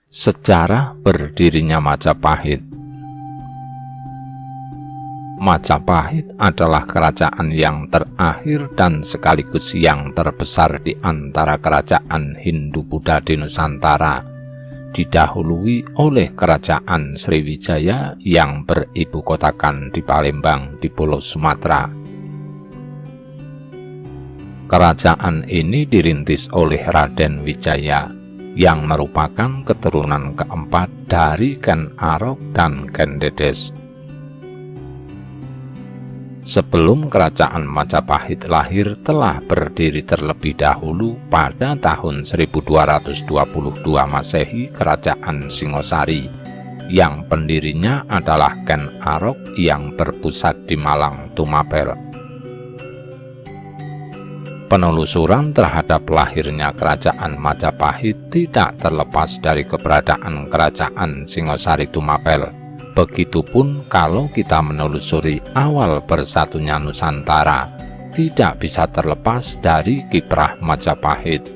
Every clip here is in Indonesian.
Sejarah berdirinya Majapahit. Majapahit adalah kerajaan yang terakhir dan sekaligus yang terbesar di antara kerajaan Hindu-Buddha di Nusantara, didahului oleh kerajaan Sriwijaya yang beribu kotakan di Palembang di Pulau Sumatera. Kerajaan ini dirintis oleh Raden Wijaya, yang merupakan keturunan keempat dari Ken Arok dan Ken Dedes. Sebelum kerajaan Majapahit lahir telah berdiri terlebih dahulu pada tahun 1222 Masehi kerajaan Singosari, yang pendirinya adalah Ken Arok yang berpusat di Malang, Tumapel. Penelusuran terhadap lahirnya kerajaan Majapahit tidak terlepas dari keberadaan kerajaan Singosari Tumapel. Begitupun kalau kita menelusuri awal bersatunya Nusantara, tidak bisa terlepas dari kiprah Majapahit.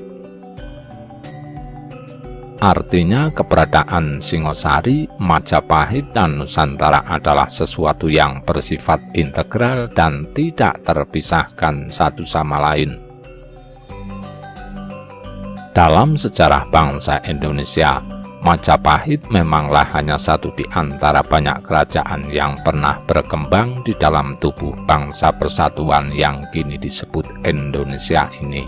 Artinya keberadaan Singosari, Majapahit, dan Nusantara adalah sesuatu yang bersifat integral dan tidak terpisahkan satu sama lain. Dalam sejarah bangsa Indonesia, Majapahit memanglah hanya satu di antara banyak kerajaan yang pernah berkembang di dalam tubuh bangsa persatuan yang kini disebut Indonesia ini.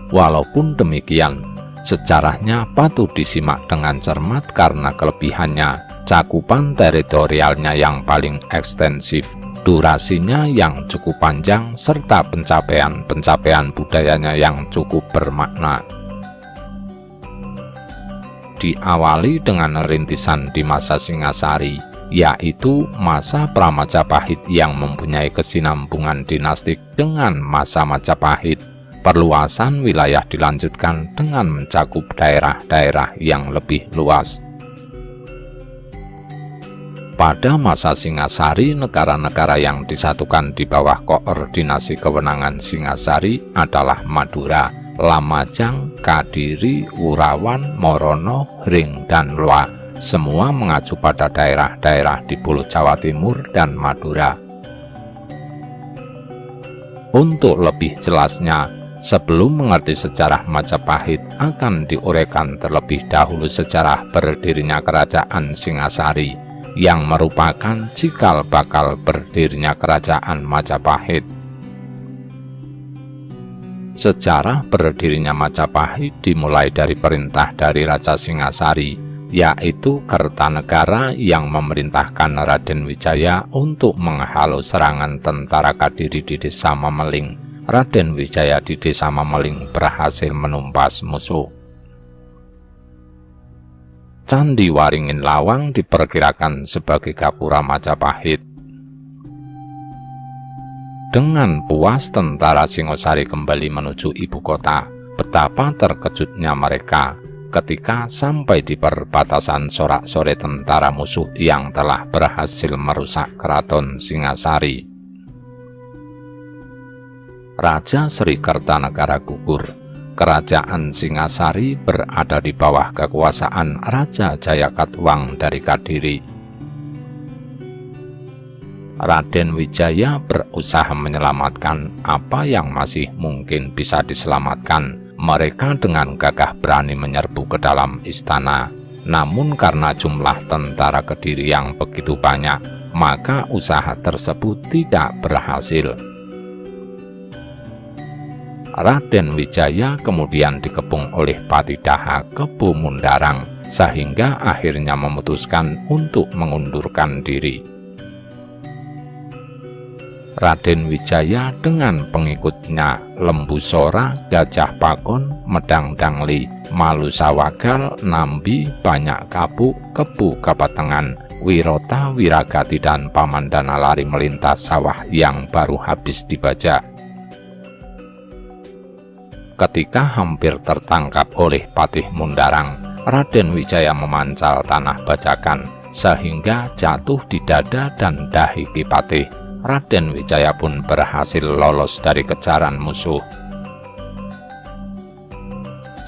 Walaupun demikian, sejarahnya patut disimak dengan cermat karena kelebihannya, cakupan teritorialnya yang paling ekstensif, durasinya yang cukup panjang, serta pencapaian budayanya yang cukup bermakna. Diawali dengan rintisan di masa Singasari, yaitu masa Pramajapahit yang mempunyai kesinambungan dinastik dengan masa Majapahit. Perluasan wilayah dilanjutkan dengan mencakup daerah-daerah yang lebih luas. Pada masa Singasari, negara-negara yang disatukan di bawah koordinasi kewenangan Singasari adalah Madura, Lamajang, Kadiri, Wurawan, Morono, Hring, dan Loa. Semua mengacu pada daerah-daerah di Pulau Jawa Timur dan Madura. Untuk lebih jelasnya, sebelum mengerti sejarah Majapahit, akan diuraikan terlebih dahulu sejarah berdirinya kerajaan Singasari, yang merupakan cikal bakal berdirinya kerajaan Majapahit. Sejarah berdirinya Majapahit dimulai dari perintah dari Raja Singasari, yaitu Kertanegara yang memerintahkan Raden Wijaya untuk menghalau serangan tentara Kadiri di desa Memeling. Raden Wijaya di desa Memeling berhasil menumpas musuh. Candi Waringin Lawang diperkirakan sebagai gapura Majapahit. Dengan puas tentara Singosari kembali menuju ibu kota, betapa terkejutnya mereka ketika sampai di perbatasan sorak-sorai tentara musuh yang telah berhasil merusak keraton Singasari. Raja Sri Kertanegara gugur. Kerajaan Singasari berada di bawah kekuasaan Raja Jayakatwang dari Kadiri. Raden Wijaya berusaha menyelamatkan apa yang masih mungkin bisa diselamatkan. Mereka dengan gagah berani menyerbu ke dalam istana. Namun karena jumlah tentara Kediri yang begitu banyak, maka usaha tersebut tidak berhasil. Raden Wijaya kemudian dikepung oleh Patidaha Kebu Mundarang, sehingga akhirnya memutuskan untuk mengundurkan diri. Raden Wijaya dengan pengikutnya Lembu Sora, Gajah Pakon, Medang Dangli, Malu Sawagal, Nambi, Banyak Kabuk, Kebu Kapatengan, Wirota, Wiragati, dan Pamandana lari melintas sawah yang baru habis dibajak. Ketika hampir tertangkap oleh Patih Mundarang, Raden Wijaya memancal tanah bajakan sehingga jatuh di dada dan dahi Ki Patih. Raden Wijaya pun berhasil lolos dari kejaran musuh.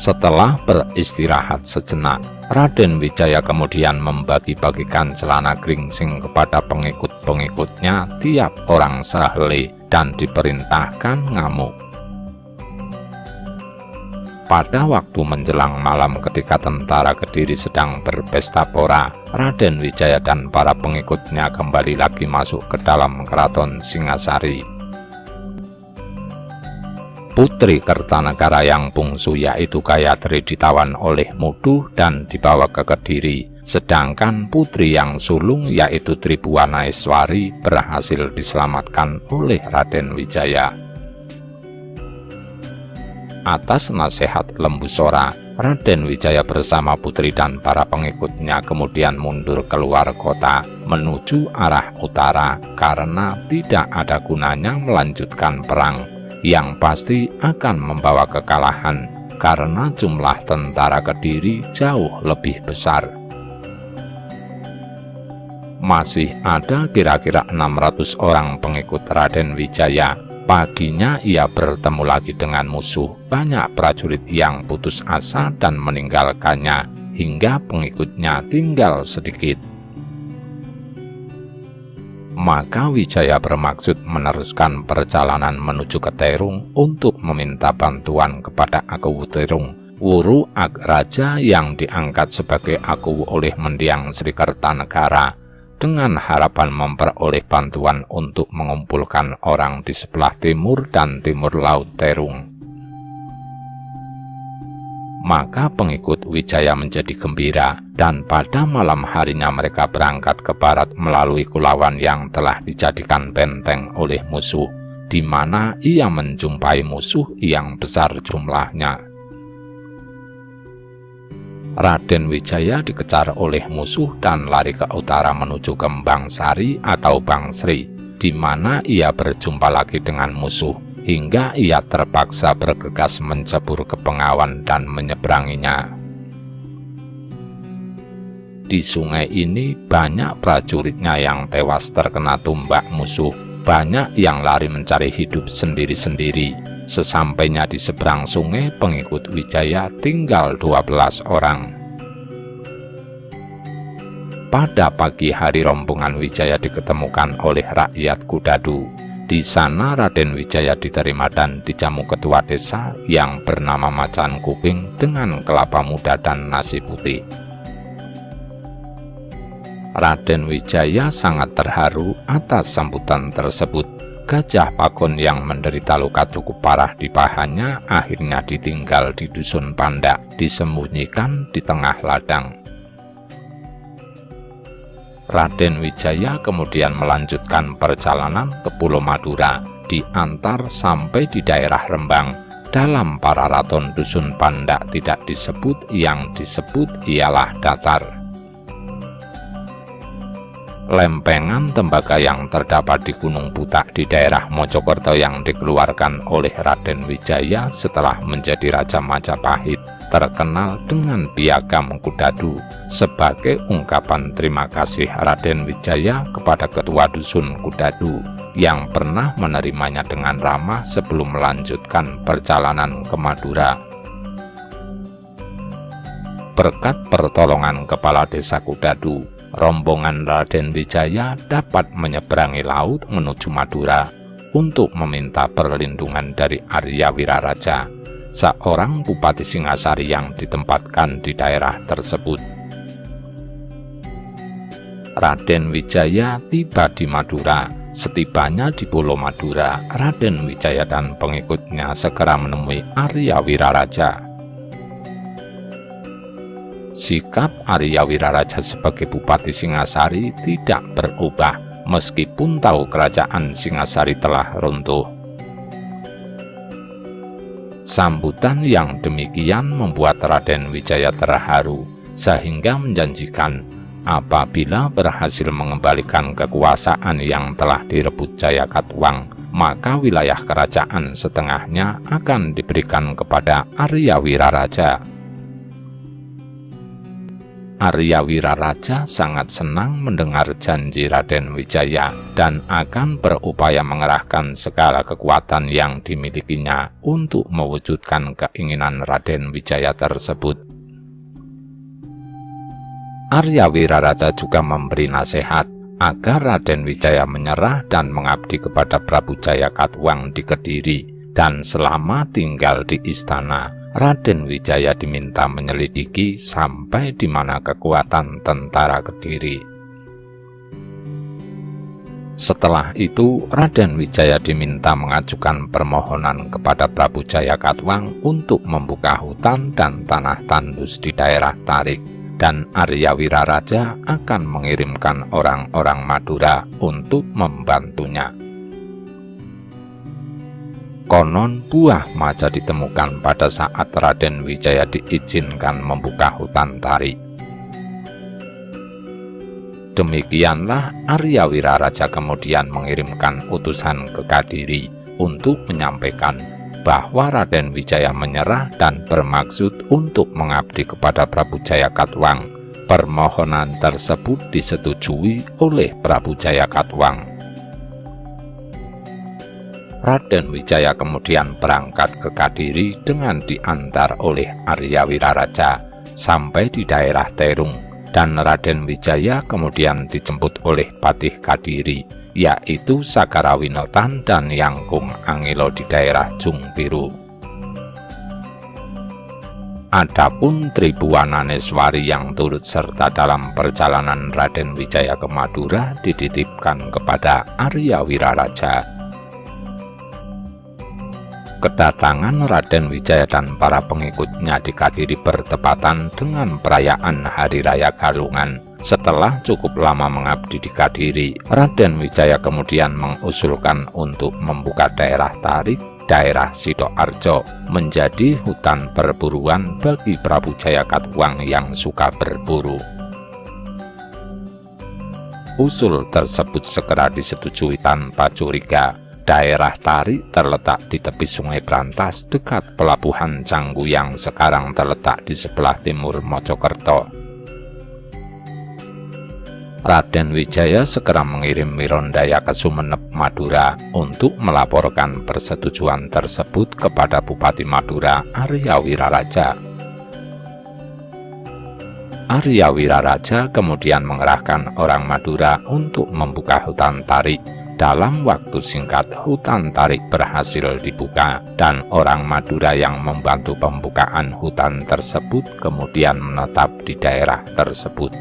Setelah beristirahat sejenak, Raden Wijaya kemudian membagi-bagikan celana gringsing kepada pengikut-pengikutnya tiap orang seheli dan diperintahkan ngamuk. Pada waktu menjelang malam ketika tentara Kediri sedang berpesta pora, Raden Wijaya dan para pengikutnya kembali lagi masuk ke dalam keraton Singasari. Putri Kertanegara yang bungsu yaitu Gayatri ditawan oleh Mudu dan dibawa ke Kediri, sedangkan putri yang sulung yaitu Tribuanaeswari berhasil diselamatkan oleh Raden Wijaya. Atas nasihat Lembu Sora, Raden Wijaya bersama putri dan para pengikutnya kemudian mundur keluar kota menuju arah utara karena tidak ada gunanya melanjutkan perang yang pasti akan membawa kekalahan karena jumlah tentara Kediri jauh lebih besar. Masih ada kira-kira 600 orang pengikut Raden Wijaya. Paginya ia bertemu lagi dengan musuh. Banyak prajurit yang putus asa dan meninggalkannya hingga pengikutnya tinggal sedikit. Maka Wijaya bermaksud meneruskan perjalanan menuju ke Terung untuk meminta bantuan kepada Akuwu Terung, Wuru Agraja yang diangkat sebagai Akuwu oleh Mendiang Sri Kertanegara, dengan harapan memperoleh bantuan untuk mengumpulkan orang di sebelah timur dan timur laut Terung. Maka pengikut Wijaya menjadi gembira, dan pada malam harinya mereka berangkat ke barat melalui Kulawan yang telah dijadikan benteng oleh musuh, di mana ia menjumpai musuh yang besar jumlahnya. Raden Wijaya dikejar oleh musuh dan lari ke utara menuju ke Bangsari atau Bangsri, di mana ia berjumpa lagi dengan musuh, hingga ia terpaksa bergegas mencebur ke Bengawan dan menyeberanginya. Di sungai ini banyak prajuritnya yang tewas terkena tumbak musuh, banyak yang lari mencari hidup sendiri-sendiri. Sesampainya di seberang sungai, pengikut Wijaya tinggal 12 orang. Pada pagi hari rombongan Wijaya diketemukan oleh rakyat Kudadu. Di sana Raden Wijaya diterima dan dijamu ketua desa yang bernama Macan Kuping dengan kelapa muda dan nasi putih. Raden Wijaya sangat terharu atas sambutan tersebut. Gajah Pagon yang menderita luka cukup parah di pahanya akhirnya ditinggal di dusun Pandak, disembunyikan di tengah ladang. Raden Wijaya kemudian melanjutkan perjalanan ke Pulau Madura, diantar sampai di daerah Rembang. Dalam para raton dusun Pandak tidak disebut, yang disebut ialah datar. Lempengan tembaga yang terdapat di Gunung Butak di daerah Mojokerto yang dikeluarkan oleh Raden Wijaya setelah menjadi Raja Majapahit terkenal dengan piagam Kudadu sebagai ungkapan terima kasih Raden Wijaya kepada ketua dusun Kudadu yang pernah menerimanya dengan ramah sebelum melanjutkan perjalanan ke Madura. Berkat pertolongan kepala desa Kudadu, rombongan Raden Wijaya dapat menyeberangi laut menuju Madura untuk meminta perlindungan dari Arya Wiraraja, seorang bupati Singasari yang ditempatkan di daerah tersebut. Raden Wijaya tiba di Madura. Setibanya di Pulau Madura, Raden Wijaya dan pengikutnya segera menemui Arya Wiraraja. Sikap Arya Wiraraja sebagai bupati Singasari tidak berubah meskipun tahu kerajaan Singasari telah runtuh. Sambutan yang demikian membuat Raden Wijaya terharu, sehingga menjanjikan apabila berhasil mengembalikan kekuasaan yang telah direbut Jayakatwang, maka wilayah kerajaan setengahnya akan diberikan kepada Arya Wiraraja. Arya Wiraraja sangat senang mendengar janji Raden Wijaya dan akan berupaya mengerahkan segala kekuatan yang dimilikinya untuk mewujudkan keinginan Raden Wijaya tersebut. Arya Wiraraja juga memberi nasihat agar Raden Wijaya menyerah dan mengabdi kepada Prabu Jayakatwang di Kediri, dan selama tinggal di istana, Raden Wijaya diminta menyelidiki sampai di mana kekuatan tentara Kediri. Setelah itu, Raden Wijaya diminta mengajukan permohonan kepada Prabu Jayakatwang untuk membuka hutan dan tanah tandus di daerah Tarik, dan Arya Wiraraja akan mengirimkan orang-orang Madura untuk membantunya. Konon buah maja ditemukan pada saat Raden Wijaya diizinkan membuka hutan Tarik. Demikianlah Arya Wiraraja kemudian mengirimkan utusan ke Kadiri untuk menyampaikan bahwa Raden Wijaya menyerah dan bermaksud untuk mengabdi kepada Prabu Jayakatwang. Permohonan tersebut disetujui oleh Prabu Jayakatwang. Raden Wijaya kemudian berangkat ke Kadiri dengan diantar oleh Arya Wiraraja sampai di daerah Terung, dan Raden Wijaya kemudian dijemput oleh Patih Kadiri, yaitu Sakarawinotan dan Yangkung Angelo di daerah Jungpiru. Adapun Tribuananeswari yang turut serta dalam perjalanan Raden Wijaya ke Madura dititipkan kepada Arya Wiraraja. Kedatangan Raden Wijaya dan para pengikutnya di Kadiri bertepatan dengan perayaan Hari Raya Galungan. Setelah cukup lama mengabdi di Kadiri, Raden Wijaya kemudian mengusulkan untuk membuka daerah Tarik, daerah Sidoarjo, menjadi hutan perburuan bagi Prabu Jayakatwang yang suka berburu. Usul tersebut segera disetujui tanpa curiga. Daerah Tarik terletak di tepi Sungai Brantas dekat pelabuhan Canggu yang sekarang terletak di sebelah timur Mojokerto. Raden Wijaya segera mengirim Wirondaya ke Sumenep, Madura untuk melaporkan persetujuan tersebut kepada Bupati Madura, Arya Wiraraja. Arya Wiraraja kemudian mengerahkan orang Madura untuk membuka hutan Tarik. Dalam waktu singkat, hutan Tarik berhasil dibuka, dan orang Madura yang membantu pembukaan hutan tersebut kemudian menetap di daerah tersebut.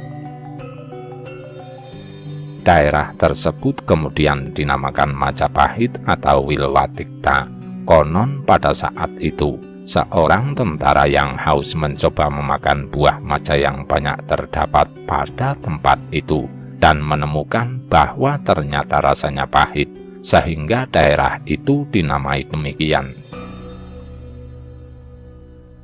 Daerah tersebut kemudian dinamakan Majapahit atau Wilwatikta. Konon pada saat itu, seorang tentara yang haus mencoba memakan buah maja yang banyak terdapat pada tempat itu, dan menemukan bahwa ternyata rasanya pahit, sehingga daerah itu dinamai demikian.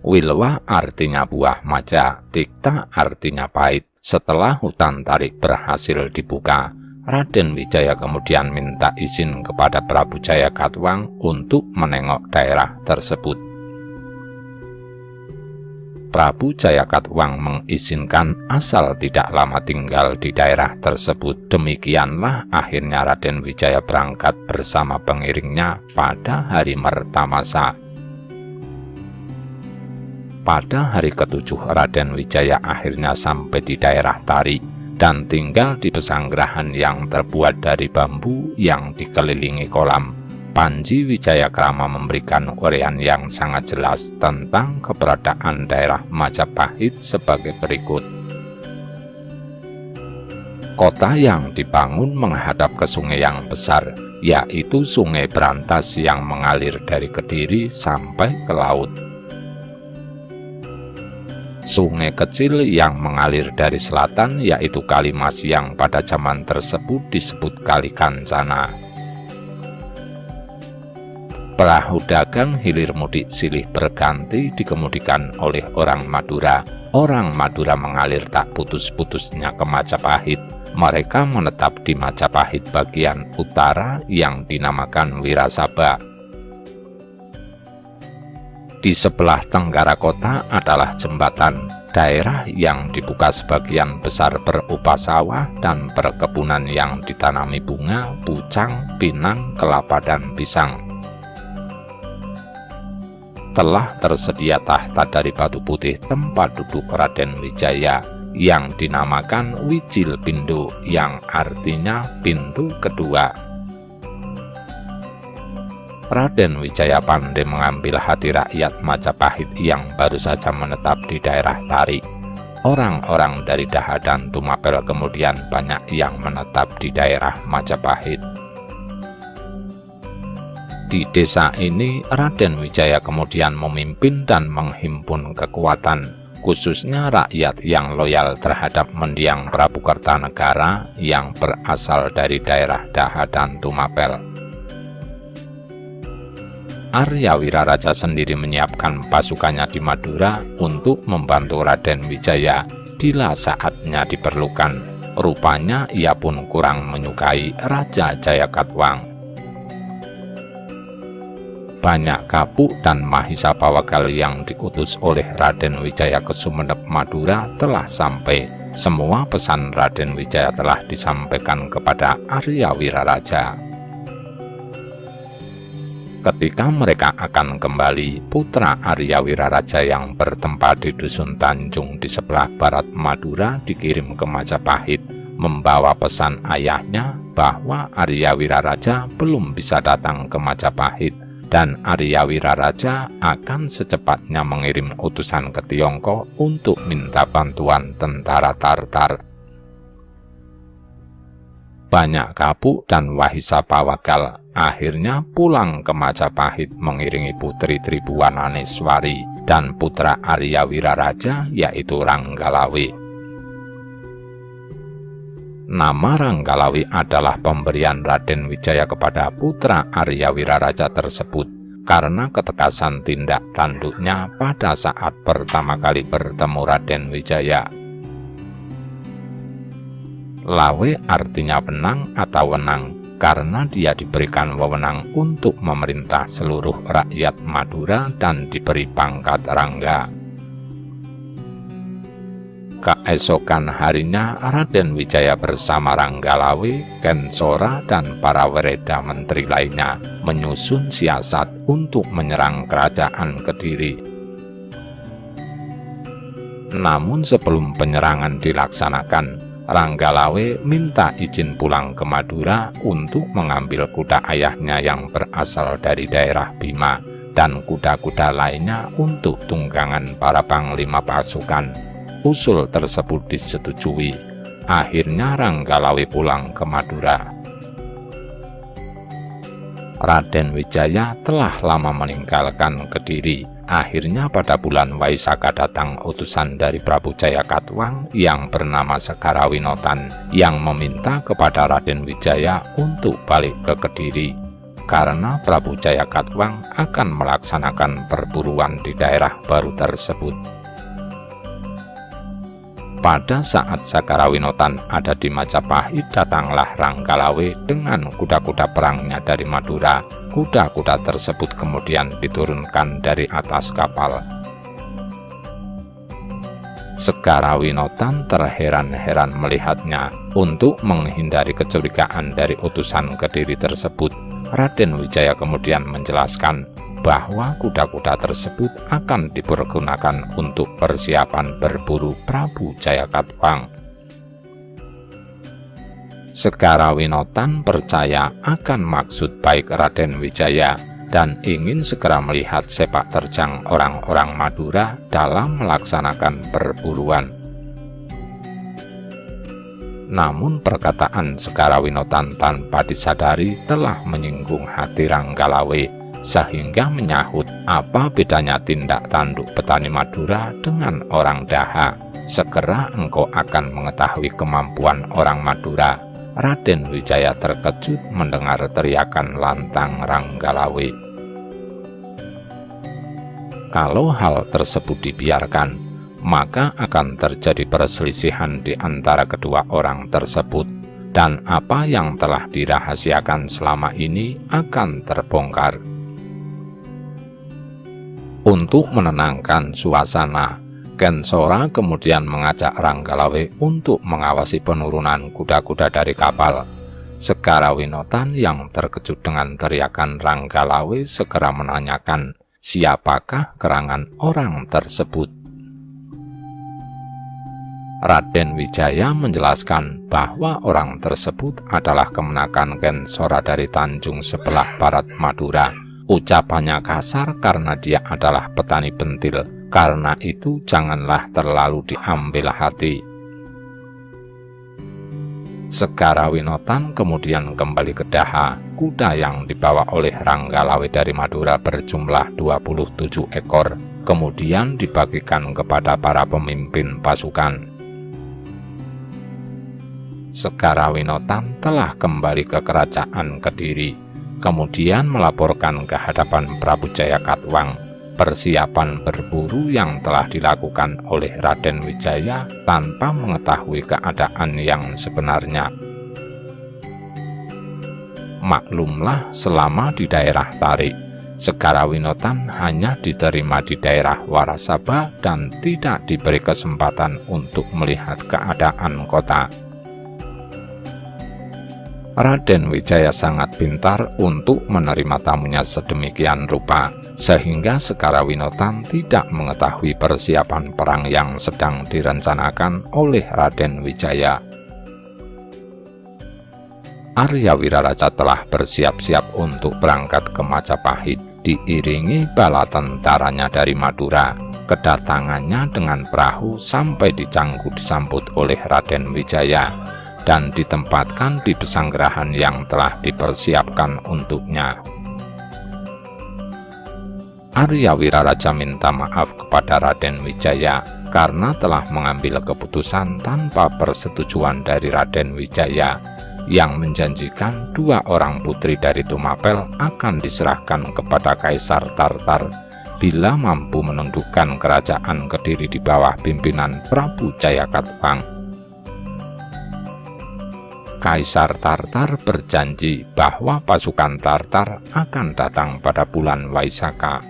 Wilwa artinya buah maja, tikta artinya pahit. Setelah hutan Tarik berhasil dibuka, Raden Wijaya kemudian minta izin kepada Prabu Jayakatwang untuk menengok daerah tersebut. Prabu Jayakatwang mengizinkan asal tidak lama tinggal di daerah tersebut. Demikianlah akhirnya Raden Wijaya berangkat bersama pengiringnya pada hari Mertamasa. Pada hari ketujuh, Raden Wijaya akhirnya sampai di daerah Tarik dan tinggal di pesanggerahan yang terbuat dari bambu yang dikelilingi kolam. Panji Wijayakrama memberikan uraian yang sangat jelas tentang keberadaan daerah Majapahit sebagai berikut. Kota yang dibangun menghadap ke sungai yang besar, yaitu Sungai Brantas yang mengalir dari Kediri sampai ke laut. Sungai kecil yang mengalir dari selatan, yaitu Kalimas yang pada zaman tersebut disebut Kali Kancana. Perahu dagang hilir mudik silih berganti dikemudikan oleh orang Madura. Orang Madura mengalir tak putus-putusnya ke Majapahit. Mereka menetap di Majapahit bagian utara yang dinamakan Wirasaba. Di sebelah tenggara kota adalah jembatan, daerah yang dibuka sebagian besar berupa sawah dan perkebunan yang ditanami bunga, pucang, pinang, kelapa, dan pisang. Telah tersedia tahta dari batu putih tempat duduk Raden Wijaya yang dinamakan Wijil Pindo, yang artinya pintu kedua. Raden Wijaya pandai mengambil hati rakyat Majapahit yang baru saja menetap di daerah Tari. Orang-orang dari Daha dan Tumapel kemudian banyak yang menetap di daerah Majapahit. Di desa ini, Raden Wijaya kemudian memimpin dan menghimpun kekuatan, khususnya rakyat yang loyal terhadap mendiang Prabu Kertanegara yang berasal dari daerah Daha dan Tumapel. Arya Wiraraja sendiri menyiapkan pasukannya di Madura untuk membantu Raden Wijaya bila saatnya diperlukan. Rupanya ia pun kurang menyukai Raja Jayakatwang. Banyak kapuk dan Mahisa Pawagal yang diutus oleh Raden Wijaya ke Sumenep, Madura telah sampai. Semua pesan Raden Wijaya telah disampaikan kepada Arya Wiraraja. Ketika mereka akan kembali, putra Arya Wiraraja yang bertempat di Dusun Tanjung di sebelah barat Madura dikirim ke Majapahit, membawa pesan ayahnya bahwa Arya Wiraraja belum bisa datang ke Majapahit, dan Arya Wiraraja akan secepatnya mengirim utusan ke Tiongkok untuk minta bantuan tentara Tartar. Banyak kapuk dan Wahisa Pawagal akhirnya pulang ke Majapahit mengiringi putri Tribuananeswari dan putra Arya Wiraraja, yaitu Ranggalawe. Nama Ranggalawe adalah pemberian Raden Wijaya kepada putra Arya Wiraraja tersebut karena ketekasan tindak tanduknya pada saat pertama kali bertemu Raden Wijaya. Lawe artinya benang atau wenang, karena dia diberikan wewenang untuk memerintah seluruh rakyat Madura dan diberi pangkat Rangga. Keesokan harinya, Raden Wijaya bersama Ranggalawe, Kensora, dan para wereda menteri lainnya menyusun siasat untuk menyerang kerajaan Kediri. Namun sebelum penyerangan dilaksanakan, Ranggalawe minta izin pulang ke Madura untuk mengambil kuda ayahnya yang berasal dari daerah Bima dan kuda-kuda lainnya untuk tunggangan para panglima pasukan. Usul tersebut disetujui. Akhirnya Ranggalawe pulang ke Madura. Raden Wijaya telah lama meninggalkan Kediri. Akhirnya pada bulan Waisaka datang utusan dari Prabu Jayakatwang yang bernama Sekarawinotan yang meminta kepada Raden Wijaya untuk balik ke Kediri karena Prabu Jayakatwang akan melaksanakan perburuan di daerah baru tersebut. Pada saat Sekarawinotan ada di Majapahit, datanglah Ranggalawe dengan kuda-kuda perangnya dari Madura. Kuda-kuda tersebut kemudian diturunkan dari atas kapal. Sekarawinotan terheran-heran melihatnya. Untuk menghindari kecurigaan dari utusan Kediri tersebut, Raden Wijaya kemudian menjelaskan bahwa kuda-kuda tersebut akan dipergunakan untuk persiapan berburu Prabu Jayakatwang. Sekarawinotan percaya akan maksud baik Raden Wijaya dan ingin segera melihat sepak terjang orang-orang Madura dalam melaksanakan perburuan. Namun perkataan Sekarawinotan tanpa disadari telah menyinggung hati Ranggalawe, sehingga menyahut, apa bedanya tindak tanduk petani Madura dengan orang Daha? Segera engkau akan mengetahui kemampuan orang Madura. Raden Wijaya terkejut mendengar teriakan lantang Ranggalawe. Kalau hal tersebut dibiarkan, maka akan terjadi perselisihan di antara kedua orang tersebut, dan apa yang telah dirahasiakan selama ini akan terbongkar. Untuk menenangkan suasana, Kensora kemudian mengajak Ranggalawe untuk mengawasi penurunan kuda-kuda dari kapal. Segarawinotan yang terkejut dengan teriakan Ranggalawe segera menanyakan siapakah kerangan orang tersebut. Raden Wijaya menjelaskan bahwa orang tersebut adalah kemenakan Kensora dari Tanjung sebelah barat Madura. Ucapannya kasar karena dia adalah petani pentil, karena itu janganlah terlalu diambil hati. Segarawinotan kemudian kembali ke Daha. Kuda yang dibawa oleh Ranggalawe dari Madura berjumlah 27 ekor, kemudian dibagikan kepada para pemimpin pasukan. Segarawinotan telah kembali ke kerajaan Kediri, kemudian melaporkan ke hadapan Prabu Jayakatwang persiapan berburu yang telah dilakukan oleh Raden Wijaya tanpa mengetahui keadaan yang sebenarnya. Maklumlah, selama di daerah Tarik, Segarawinotan hanya diterima di daerah Warasaba dan tidak diberi kesempatan untuk melihat keadaan kota. Raden Wijaya sangat pintar untuk menerima tamunya sedemikian rupa, sehingga Segarawinotan tidak mengetahui persiapan perang yang sedang direncanakan oleh Raden Wijaya. Arya Wiraraja telah bersiap-siap untuk berangkat ke Majapahit, diiringi bala tentaranya dari Madura. Kedatangannya dengan perahu sampai di Canggu disambut oleh Raden Wijaya dan ditempatkan di pesanggerahan yang telah dipersiapkan untuknya. Arya Wiraraja minta maaf kepada Raden Wijaya karena telah mengambil keputusan tanpa persetujuan dari Raden Wijaya, yang menjanjikan 2 orang putri dari Tumapel akan diserahkan kepada Kaisar Tartar bila mampu menundukkan kerajaan Kediri di bawah pimpinan Prabu Jayakatwang. Kaisar Tartar berjanji bahwa pasukan Tartar akan datang pada bulan Waisaka.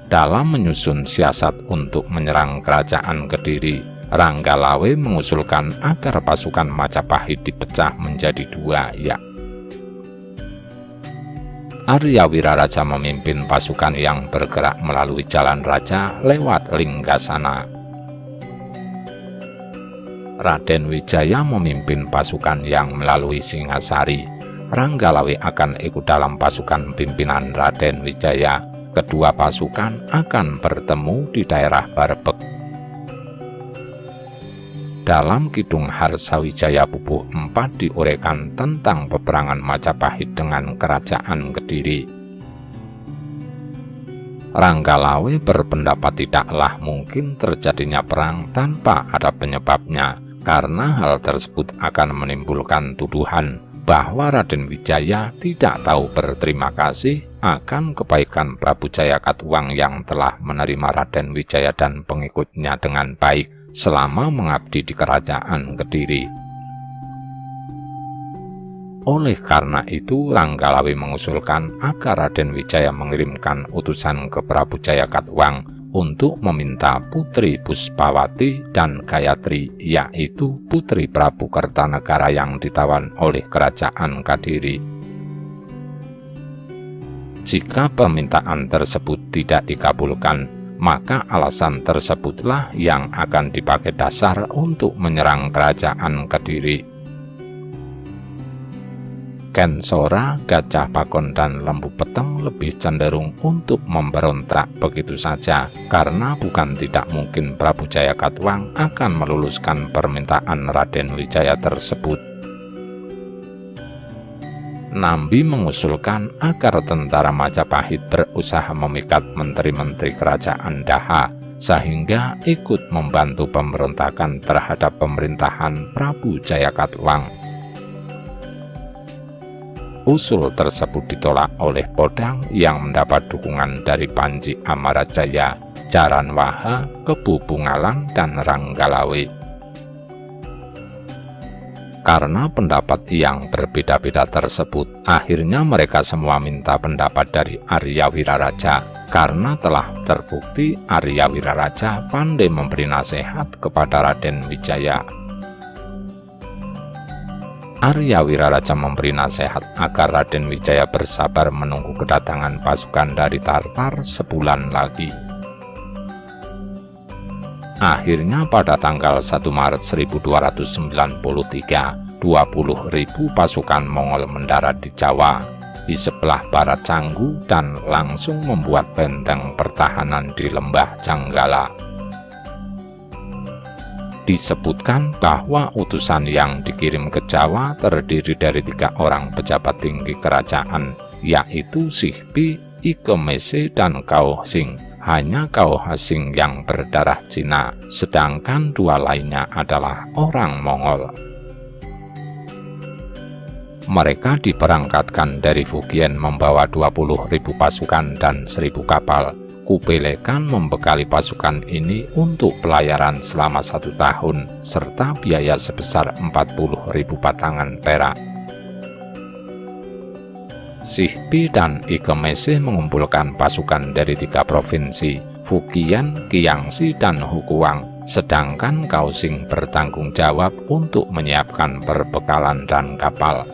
Dalam menyusun siasat untuk menyerang kerajaan Kediri, Ranggalawe mengusulkan agar pasukan Majapahit dipecah menjadi 2, Arya Wiraraja memimpin pasukan yang bergerak melalui Jalan Raja lewat Linggasana. Raden Wijaya memimpin pasukan yang melalui Singasari. Ranggalawe akan ikut dalam pasukan pimpinan Raden Wijaya. Kedua pasukan akan bertemu di daerah Barbek. Dalam Kidung Harsawijaya Pupuh 4 diuraikan tentang peperangan Majapahit dengan kerajaan Kediri. Ranggalawe berpendapat tidaklah mungkin terjadinya perang tanpa ada penyebabnya, karena hal tersebut akan menimbulkan tuduhan bahwa Raden Wijaya tidak tahu berterima kasih akan kebaikan Prabu Jayakatwang yang telah menerima Raden Wijaya dan pengikutnya dengan baik selama mengabdi di kerajaan Kediri. Oleh karena itu, Ranggalawe mengusulkan agar Raden Wijaya mengirimkan utusan ke Prabu Jayakatwang untuk meminta Putri Puspawati dan Gayatri, yaitu putri Prabu Kertanegara yang ditawan oleh kerajaan Kediri. Jika permintaan tersebut tidak dikabulkan, maka alasan tersebutlah yang akan dipakai dasar untuk menyerang kerajaan Kediri. Kensora, Gajah Pakon, dan Lembu Peteng lebih cenderung untuk memberontak begitu saja, karena bukan tidak mungkin Prabu Jayakatwang akan meluluskan permintaan Raden Wijaya tersebut. Nambi mengusulkan agar tentara Majapahit berusaha memikat menteri-menteri kerajaan Daha, sehingga ikut membantu pemberontakan terhadap pemerintahan Prabu Jayakatwang. Usul tersebut ditolak oleh Podang yang mendapat dukungan dari Panji Amarajaya, Jaranwaha, Kebu Bungalang, dan Ranggalawe. Karena pendapat yang berbeda-beda tersebut, akhirnya mereka semua minta pendapat dari Arya Wiraraja. Karena telah terbukti Arya Wiraraja pandai memberi nasihat kepada Raden Wijaya. Arya Wiraraja memberi nasihat agar Raden Wijaya bersabar menunggu kedatangan pasukan dari Tartar sebulan lagi. Akhirnya pada tanggal 1 Maret 1293, 20.000 pasukan Mongol mendarat di Jawa, di sebelah barat Canggu, dan langsung membuat benteng pertahanan di lembah Janggala. Disebutkan bahwa utusan yang dikirim ke Jawa terdiri dari 3 orang pejabat tinggi kerajaan, yaitu Sihpi, Ike Mese, dan Cao Xing. Hanya Cao Xing yang berdarah Cina, sedangkan 2 lainnya adalah orang Mongol. Mereka diberangkatkan dari Fujian membawa 20.000 pasukan dan 1.000 kapal. Kubilai Khan membekali pasukan ini untuk pelayaran selama 1 tahun, serta biaya sebesar 40.000 batangan perak. Sihpi dan Ike Mese mengumpulkan pasukan dari 3 provinsi, Fujian, Jiangxi, dan Hukuang, sedangkan Cao Xing bertanggung jawab untuk menyiapkan perbekalan dan kapal.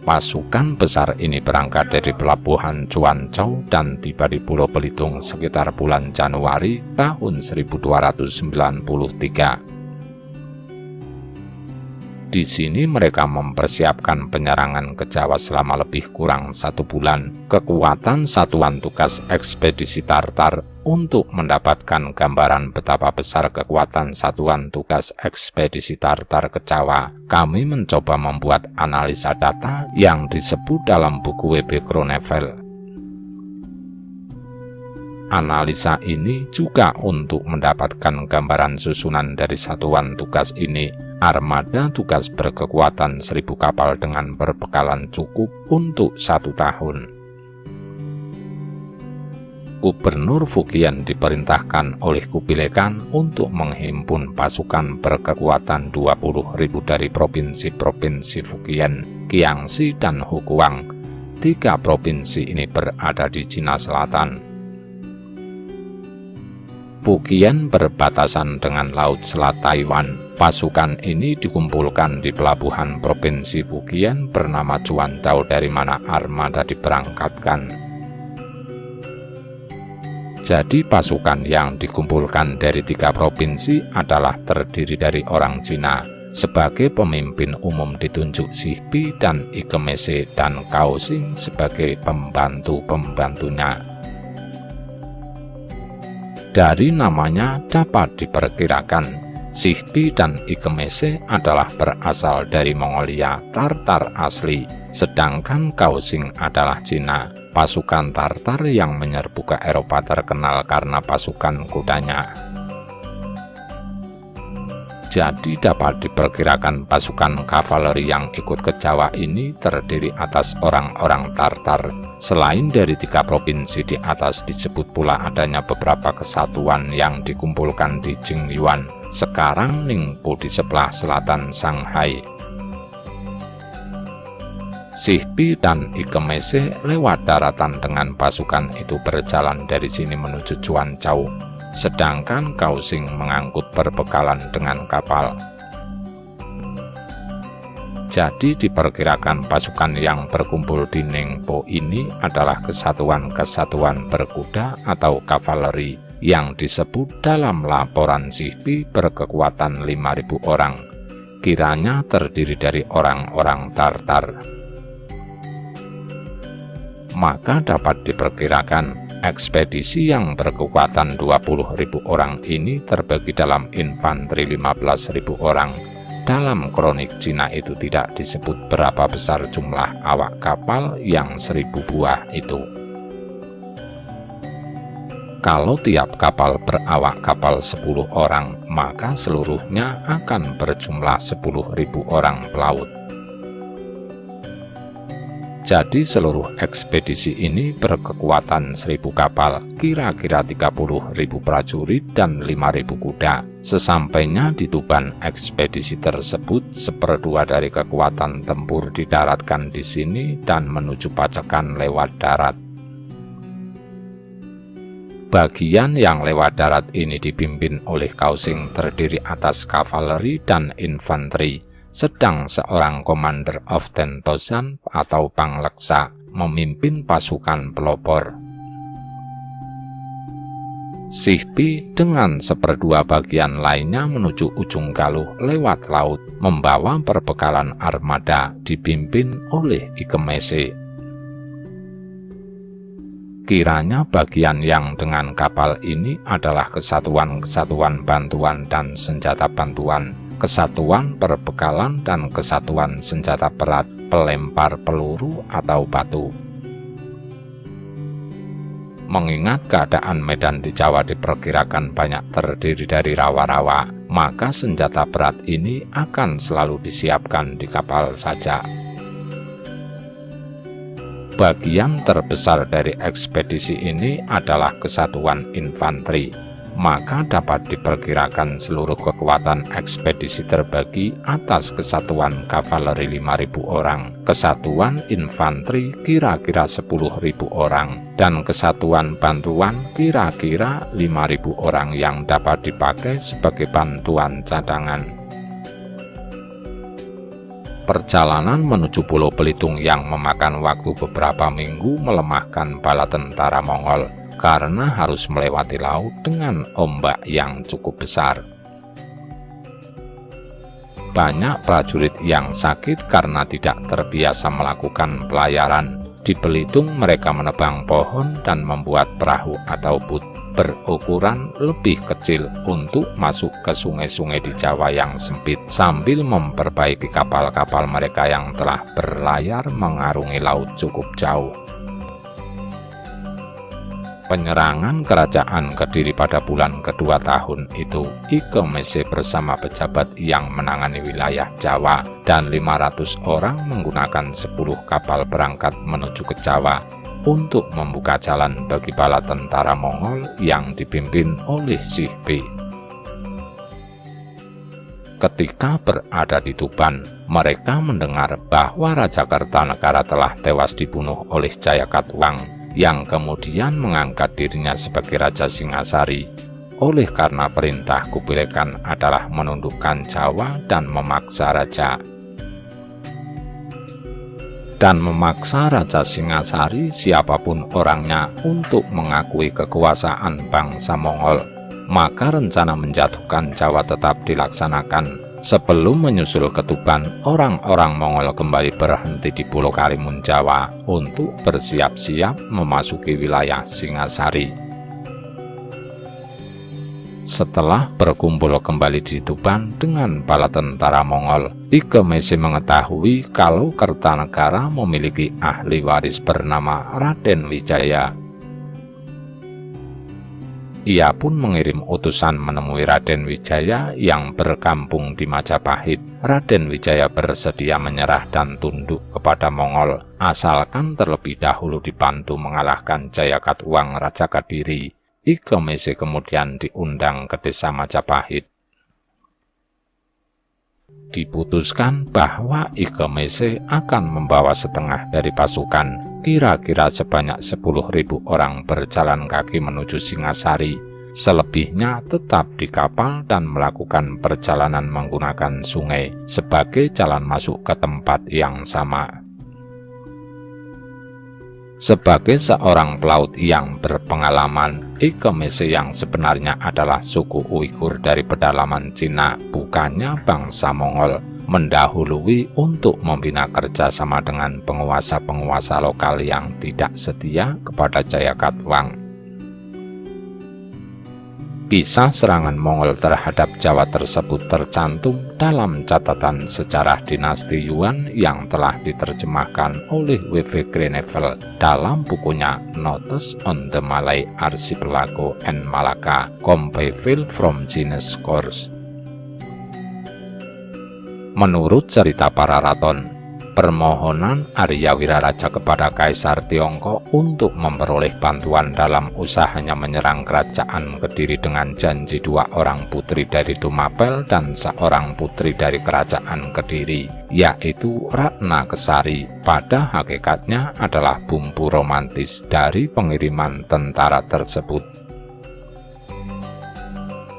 Pasukan besar ini berangkat dari pelabuhan Cuancou dan tiba di Pulau Belitung sekitar bulan Januari tahun 1293. Di sini mereka mempersiapkan penyerangan ke Jawa selama lebih kurang 1 bulan. Kekuatan satuan tugas ekspedisi Tartar. Untuk mendapatkan gambaran betapa besar kekuatan satuan tugas ekspedisi Tartar ke Jawa, kami mencoba membuat analisa data yang disebut dalam buku W.B. Groeneveld. Analisa ini juga untuk mendapatkan gambaran susunan dari satuan tugas ini. Armada tugas berkekuatan 1.000 kapal dengan perbekalan cukup untuk 1 tahun. Gubernur Fujian diperintahkan oleh Kubilai Khan untuk menghimpun pasukan berkekuatan 20.000 dari provinsi-provinsi Fujian, Jiangxi, dan Hukuang. 3 provinsi ini berada di Cina Selatan. Fujian berbatasan dengan Laut Selat Taiwan. Pasukan ini dikumpulkan di pelabuhan provinsi Fujian bernama Cuancou, dari mana armada diberangkatkan. Jadi pasukan yang dikumpulkan dari 3 provinsi adalah terdiri dari orang Cina. Sebagai pemimpin umum ditunjuk Sihpi dan Ike Mese, dan Cao Xing sebagai pembantu-pembantunya. Dari namanya dapat diperkirakan Sihpi dan Ike Mese adalah berasal dari Mongolia Tartar asli, sedangkan Cao Xing adalah Cina. Pasukan Tartar yang menyerbu ke Eropa terkenal karena pasukan kudanya. Jadi dapat diperkirakan pasukan kavaleri yang ikut ke Jawa ini terdiri atas orang-orang Tartar. Selain dari 3 provinsi di atas, disebut pula adanya beberapa kesatuan yang dikumpulkan di Jingyuan, sekarang Ningpo, di sebelah selatan Shanghai. Sihpi dan Ike Mese lewat daratan dengan pasukan itu berjalan dari sini menuju Cuancou, sedangkan Cao Xing mengangkut perbekalan dengan kapal. Jadi diperkirakan pasukan yang berkumpul di Ningpo ini adalah kesatuan-kesatuan berkuda atau kavaleri yang disebut dalam laporan Sihpi berkekuatan 5.000 orang, kiranya terdiri dari orang-orang Tartar. Maka dapat diperkirakan ekspedisi yang berkekuatan 20.000 orang ini terbagi dalam infanteri 15.000 orang. Dalam kronik Cina itu tidak disebut berapa besar jumlah awak kapal yang 1.000 buah itu. Kalau tiap kapal berawak kapal 10 orang, maka seluruhnya akan berjumlah 10.000 orang pelaut. Jadi seluruh ekspedisi ini berkekuatan 1.000 kapal, kira-kira 30.000 prajurit dan 5.000 kuda. Sesampainya di Tuban, ekspedisi tersebut 1/2 dari kekuatan tempur didaratkan di sini dan menuju Pacekan lewat darat. Bagian yang lewat darat ini dipimpin oleh Kausing, terdiri atas kavaleri dan infanteri, sedang seorang Commander of 10,000 atau Pangleksa memimpin pasukan pelopor. Sihpi dengan 1/2 bagian lainnya menuju ujung Galuh lewat laut, membawa perbekalan armada dipimpin oleh Ikemese. Kiranya bagian yang dengan kapal ini adalah kesatuan-kesatuan bantuan dan senjata bantuan, kesatuan perbekalan dan kesatuan senjata berat, pelempar peluru atau batu. Mengingat keadaan medan di Jawa diperkirakan banyak terdiri dari rawa-rawa, maka senjata berat ini akan selalu disiapkan di kapal saja. Bagian terbesar dari ekspedisi ini adalah kesatuan infanteri, maka dapat diperkirakan seluruh kekuatan ekspedisi terbagi atas kesatuan kavaleri 5.000 orang, kesatuan infanteri kira-kira 10.000 orang, dan kesatuan bantuan kira-kira 5.000 orang yang dapat dipakai sebagai bantuan cadangan. Perjalanan menuju Pulau Belitung yang memakan waktu beberapa minggu melemahkan bala tentara Mongol, karena harus melewati laut dengan ombak yang cukup besar. Banyak prajurit yang sakit karena tidak terbiasa melakukan pelayaran. Di Belitung mereka menebang pohon dan membuat perahu atau boot berukuran lebih kecil untuk masuk ke sungai-sungai di Jawa yang sempit, sambil memperbaiki kapal-kapal mereka yang telah berlayar mengarungi laut cukup jauh. Penyerangan kerajaan Kediri pada bulan kedua tahun itu, Ikemese bersama pejabat yang menangani wilayah Jawa dan 500 orang menggunakan 10 kapal berangkat menuju ke Jawa untuk membuka jalan bagi bala tentara Mongol yang dipimpin oleh Sihpi. Ketika berada di Tuban, mereka mendengar bahwa Raja Kertanegara telah tewas dibunuh oleh Jayakatwang, yang kemudian mengangkat dirinya sebagai Raja Singasari. Oleh karena perintah Kubilekan adalah menundukkan Jawa dan memaksa Raja Singasari siapapun orangnya untuk mengakui kekuasaan bangsa Mongol, maka rencana menjatuhkan Jawa tetap dilaksanakan. Sebelum menyusul ke Tuban, orang-orang Mongol kembali berhenti di Pulau Karimun Jawa untuk bersiap-siap memasuki wilayah Singasari. Setelah berkumpul kembali di Tuban dengan bala tentara Mongol, Ikemese mengetahui kalau Kertanegara memiliki ahli waris bernama Raden Wijaya. Ia pun mengirim utusan menemui Raden Wijaya yang berkampung di Majapahit. Raden Wijaya bersedia menyerah dan tunduk kepada Mongol, asalkan terlebih dahulu dibantu mengalahkan Jayakatwang Raja Kediri. Ikemese kemudian diundang ke desa Majapahit. Diputuskan bahwa Ikemese akan membawa setengah dari pasukan, kira-kira sebanyak 10.000 orang berjalan kaki menuju Singasari. Selebihnya tetap di kapal dan melakukan perjalanan menggunakan sungai sebagai jalan masuk ke tempat yang sama. Sebagai seorang pelaut yang berpengalaman, Ikemese yang sebenarnya adalah suku Uighur dari pedalaman Cina, bukannya bangsa Mongol, mendahului untuk membina kerjasama dengan penguasa-penguasa lokal yang tidak setia kepada Jayakatwang. Kisah serangan Mongol terhadap Jawa tersebut tercantum dalam catatan sejarah dinasti Yuan yang telah diterjemahkan oleh W.V. Groeneveld dalam bukunya Notes on the Malay Archipelago and Malacca, Compiled from Chinese Sources. Menurut cerita para raton, Permohonan Arya Wiraraja kepada Kaisar Tiongkok untuk memperoleh bantuan dalam usahanya menyerang kerajaan Kediri dengan janji 2 orang putri dari Tumapel dan 1 putri dari kerajaan Kediri, yaitu Ratna Kesari, pada hakikatnya adalah bumbu romantis dari pengiriman tentara tersebut.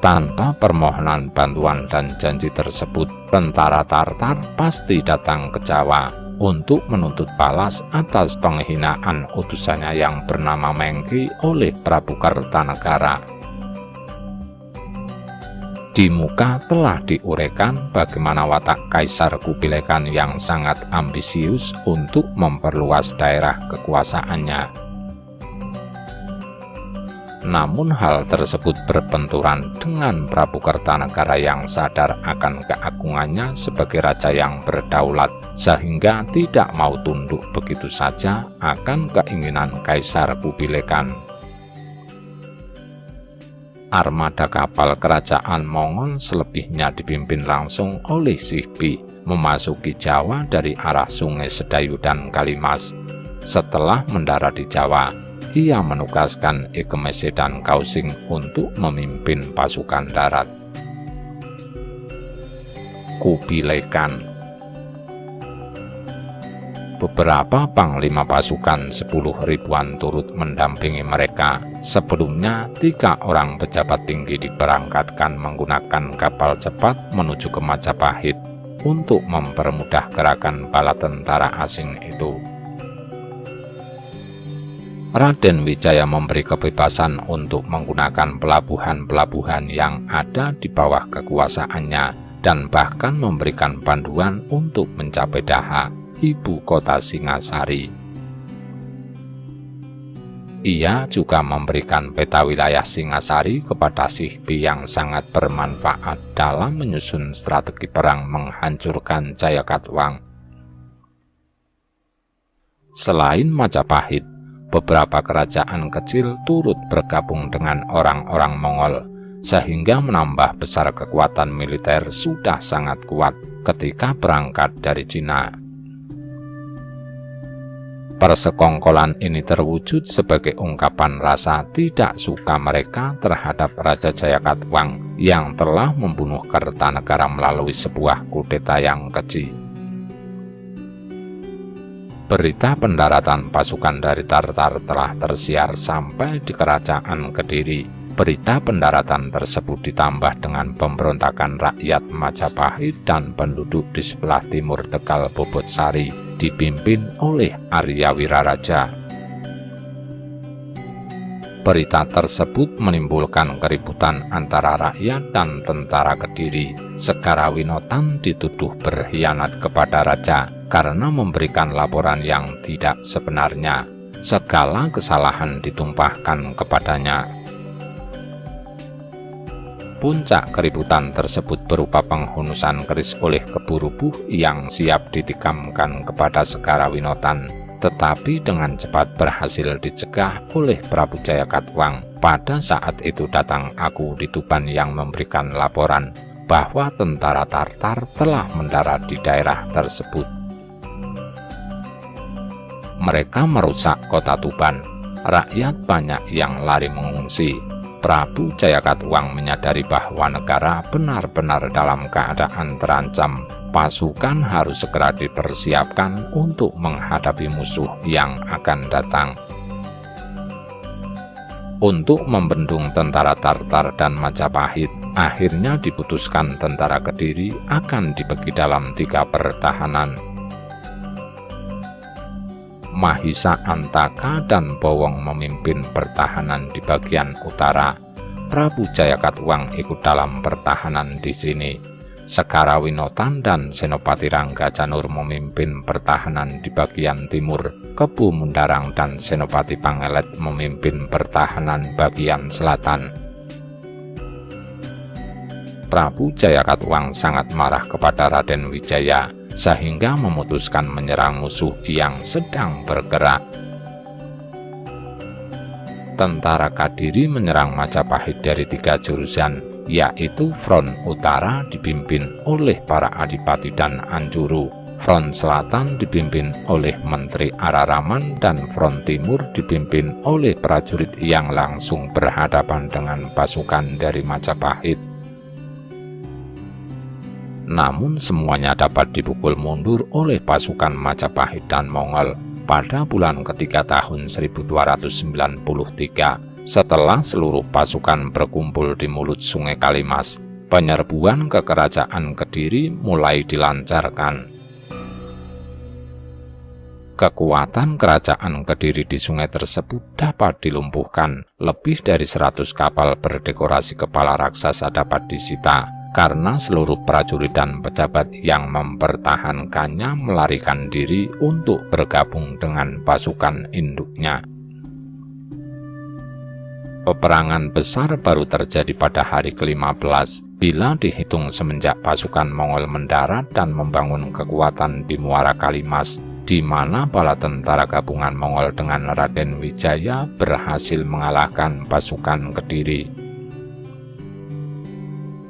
Tanpa permohonan bantuan dan janji tersebut, tentara Tartar pasti datang ke Jawa untuk menuntut balas atas penghinaan utusannya yang bernama Mengki oleh Prabu Kertanegara. Di muka telah diuraikan bagaimana watak Kaisar Kubilai Khan yang sangat ambisius untuk memperluas daerah kekuasaannya. Namun hal tersebut berbenturan dengan Prabu Kertanegara yang sadar akan keagungannya sebagai raja yang berdaulat, sehingga tidak mau tunduk begitu saja akan keinginan Kaisar Kubilai Khan. Armada kapal kerajaan Mongol selebihnya dipimpin langsung oleh Sihbi memasuki Jawa dari arah Sungai Sedayu dan Kalimas. Setelah mendarat di Jawa, ia menugaskan Ikemese dan Kausing untuk memimpin pasukan darat. Kubilai Khan. Beberapa panglima pasukan 10.000-an turut mendampingi mereka. Sebelumnya 3 orang pejabat tinggi diberangkatkan menggunakan kapal cepat menuju ke Majapahit untuk mempermudah gerakan bala tentara asing itu. Raden Wijaya memberi kebebasan untuk menggunakan pelabuhan-pelabuhan yang ada di bawah kekuasaannya dan bahkan memberikan panduan untuk mencapai Daha, ibu kota Singasari. Ia juga memberikan peta wilayah Singasari kepada Sihbi yang sangat bermanfaat dalam menyusun strategi perang menghancurkan Jayakatwang. Selain Majapahit, beberapa kerajaan kecil turut bergabung dengan orang-orang Mongol, sehingga menambah besar kekuatan militer sudah sangat kuat ketika berangkat dari Cina. Persekongkolan ini terwujud sebagai ungkapan rasa tidak suka mereka terhadap Raja Jayakatwang yang telah membunuh Kertanegara melalui sebuah kudeta yang keji. Berita pendaratan pasukan dari Tartar telah tersiar sampai di kerajaan Kediri. Berita pendaratan tersebut ditambah dengan pemberontakan rakyat Majapahit dan penduduk di sebelah timur Tegal Bobotsari dipimpin oleh Arya Wiraraja. Berita tersebut menimbulkan keributan antara rakyat dan tentara Kediri. Segarawinotan dituduh berkhianat kepada raja karena memberikan laporan yang tidak sebenarnya. Segala kesalahan ditumpahkan kepadanya. Puncak keributan tersebut berupa penghunusan keris oleh Keburubuh yang siap ditikamkan kepada Segarawinotan, tetapi dengan cepat berhasil dicegah oleh Prabu Jayakatwang. Pada saat itu datang Aku di Tuban yang memberikan laporan bahwa tentara Tartar telah mendarat di daerah tersebut. Mereka merusak kota Tuban. Rakyat banyak yang lari mengungsi. Prabu Jayakatwang menyadari bahwa negara benar-benar dalam keadaan terancam. Pasukan harus segera dipersiapkan untuk menghadapi musuh yang akan datang. Untuk membendung tentara Tartar dan Majapahit, akhirnya diputuskan tentara Kediri akan dibagi dalam 3 pertahanan. Mahisa Antaka dan Bowong memimpin pertahanan di bagian utara. Prabu Jayakatwang ikut dalam pertahanan di sini. Segarawinotan dan Senopati Rangga Janur memimpin pertahanan di bagian timur. Kebu Mundarang dan Senopati Pangelet memimpin pertahanan bagian selatan. Prabu Jayakatwang sangat marah kepada Raden Wijaya, sehingga memutuskan menyerang musuh yang sedang bergerak. Tentara Kadiri menyerang Majapahit dari 3 jurusan, yaitu front utara dipimpin oleh para adipati dan anjuru, Front Selatan dipimpin oleh Menteri Araraman dan Front Timur dipimpin oleh prajurit yang langsung berhadapan dengan pasukan dari Majapahit. Namun semuanya dapat dipukul mundur oleh pasukan Majapahit dan Mongol pada bulan ketiga tahun 1293 setelah seluruh pasukan berkumpul di mulut Sungai Kalimas. Penyerbuan ke kerajaan Kediri mulai dilancarkan. Kekuatan kerajaan Kediri di sungai tersebut dapat dilumpuhkan. Lebih dari 100 kapal berdekorasi kepala raksasa dapat disita, karena seluruh prajurit dan pejabat yang mempertahankannya melarikan diri untuk bergabung dengan pasukan induknya. Peperangan besar baru terjadi pada hari ke-15, bila dihitung semenjak pasukan Mongol mendarat dan membangun kekuatan di Muara Kalimas, di mana bala tentara gabungan Mongol dengan Raden Wijaya berhasil mengalahkan pasukan Kediri.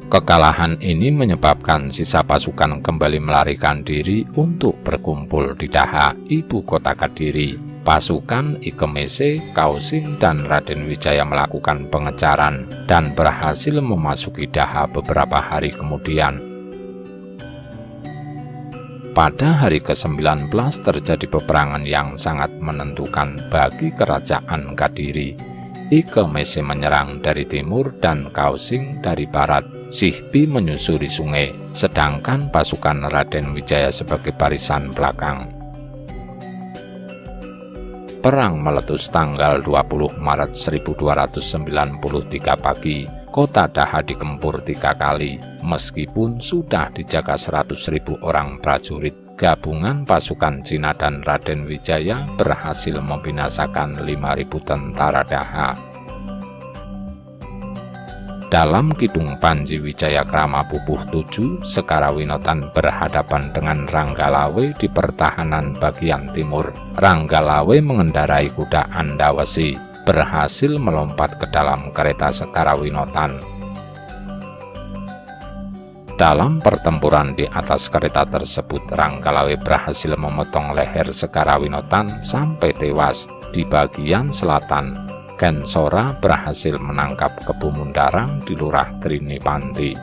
Kekalahan ini menyebabkan sisa pasukan kembali melarikan diri untuk berkumpul di Daha, ibu kota Kediri. Pasukan Ikemese, Kausing, dan Raden Wijaya melakukan pengejaran dan berhasil memasuki Daha beberapa hari kemudian. Pada hari ke-19 terjadi peperangan yang sangat menentukan bagi kerajaan Kediri. Ikemese menyerang dari timur dan Kausing dari barat. Sihbi menyusuri sungai, sedangkan pasukan Raden Wijaya sebagai barisan belakang. Perang meletus tanggal 20 Maret 1293 pagi. Kota Daha digempur 3 kali, meskipun sudah dijaga 100.000 orang prajurit. Gabungan pasukan Cina dan Raden Wijaya berhasil membinasakan 5.000 tentara Daha. Dalam Kidung Panji Wijaya Krama Pupuh 7, Sekarawinotan berhadapan dengan Ranggalawe di pertahanan bagian timur. Ranggalawe mengendarai kuda Andawesi, berhasil melompat ke dalam kereta Sekarawinotan. Dalam pertempuran di atas kereta tersebut, Ranggalawe berhasil memotong leher Sekarawinotan sampai tewas. Di bagian selatan, Kensora berhasil menangkap Kebu Mundarang di Lurah Trinipanti.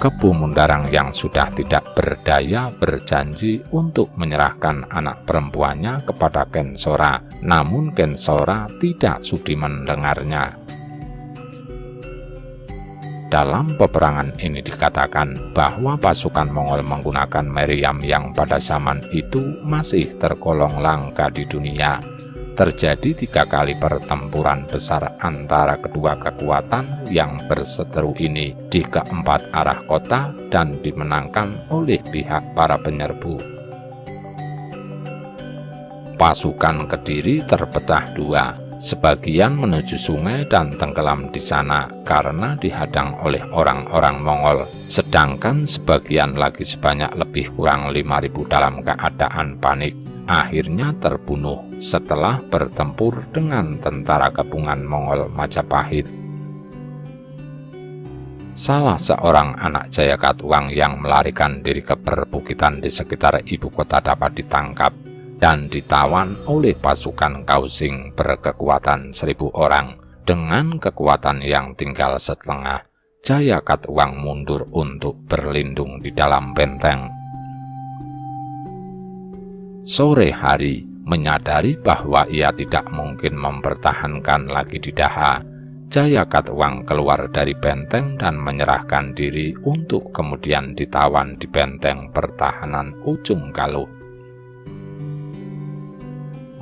Kebu Mundarang yang sudah tidak berdaya berjanji untuk menyerahkan anak perempuannya kepada Kensora, namun Kensora tidak sudi mendengarnya. Dalam peperangan ini dikatakan bahwa pasukan Mongol menggunakan meriam yang pada zaman itu masih tergolong langka di dunia. Terjadi 3 kali pertempuran besar antara kedua kekuatan yang berseteru ini di keempat arah kota dan dimenangkan oleh pihak para penyerbu. Pasukan Kediri terpecah 2, sebagian menuju sungai dan tenggelam di sana karena dihadang oleh orang-orang Mongol, sedangkan sebagian lagi sebanyak lebih kurang 5.000 dalam keadaan panik. Akhirnya terbunuh setelah bertempur dengan tentara gabungan Mongol Majapahit. Salah seorang anak Jayakatwang yang melarikan diri ke perbukitan di sekitar ibu kota dapat ditangkap dan ditawan oleh pasukan Kausing berkekuatan 1.000 orang. Dengan kekuatan yang tinggal setengah, Jayakatwang mundur untuk berlindung di dalam benteng. Sore hari, menyadari bahwa ia tidak mungkin mempertahankan lagi di Daha, Jayakatwang keluar dari benteng dan menyerahkan diri untuk kemudian ditawan di benteng pertahanan Ujung Galuh.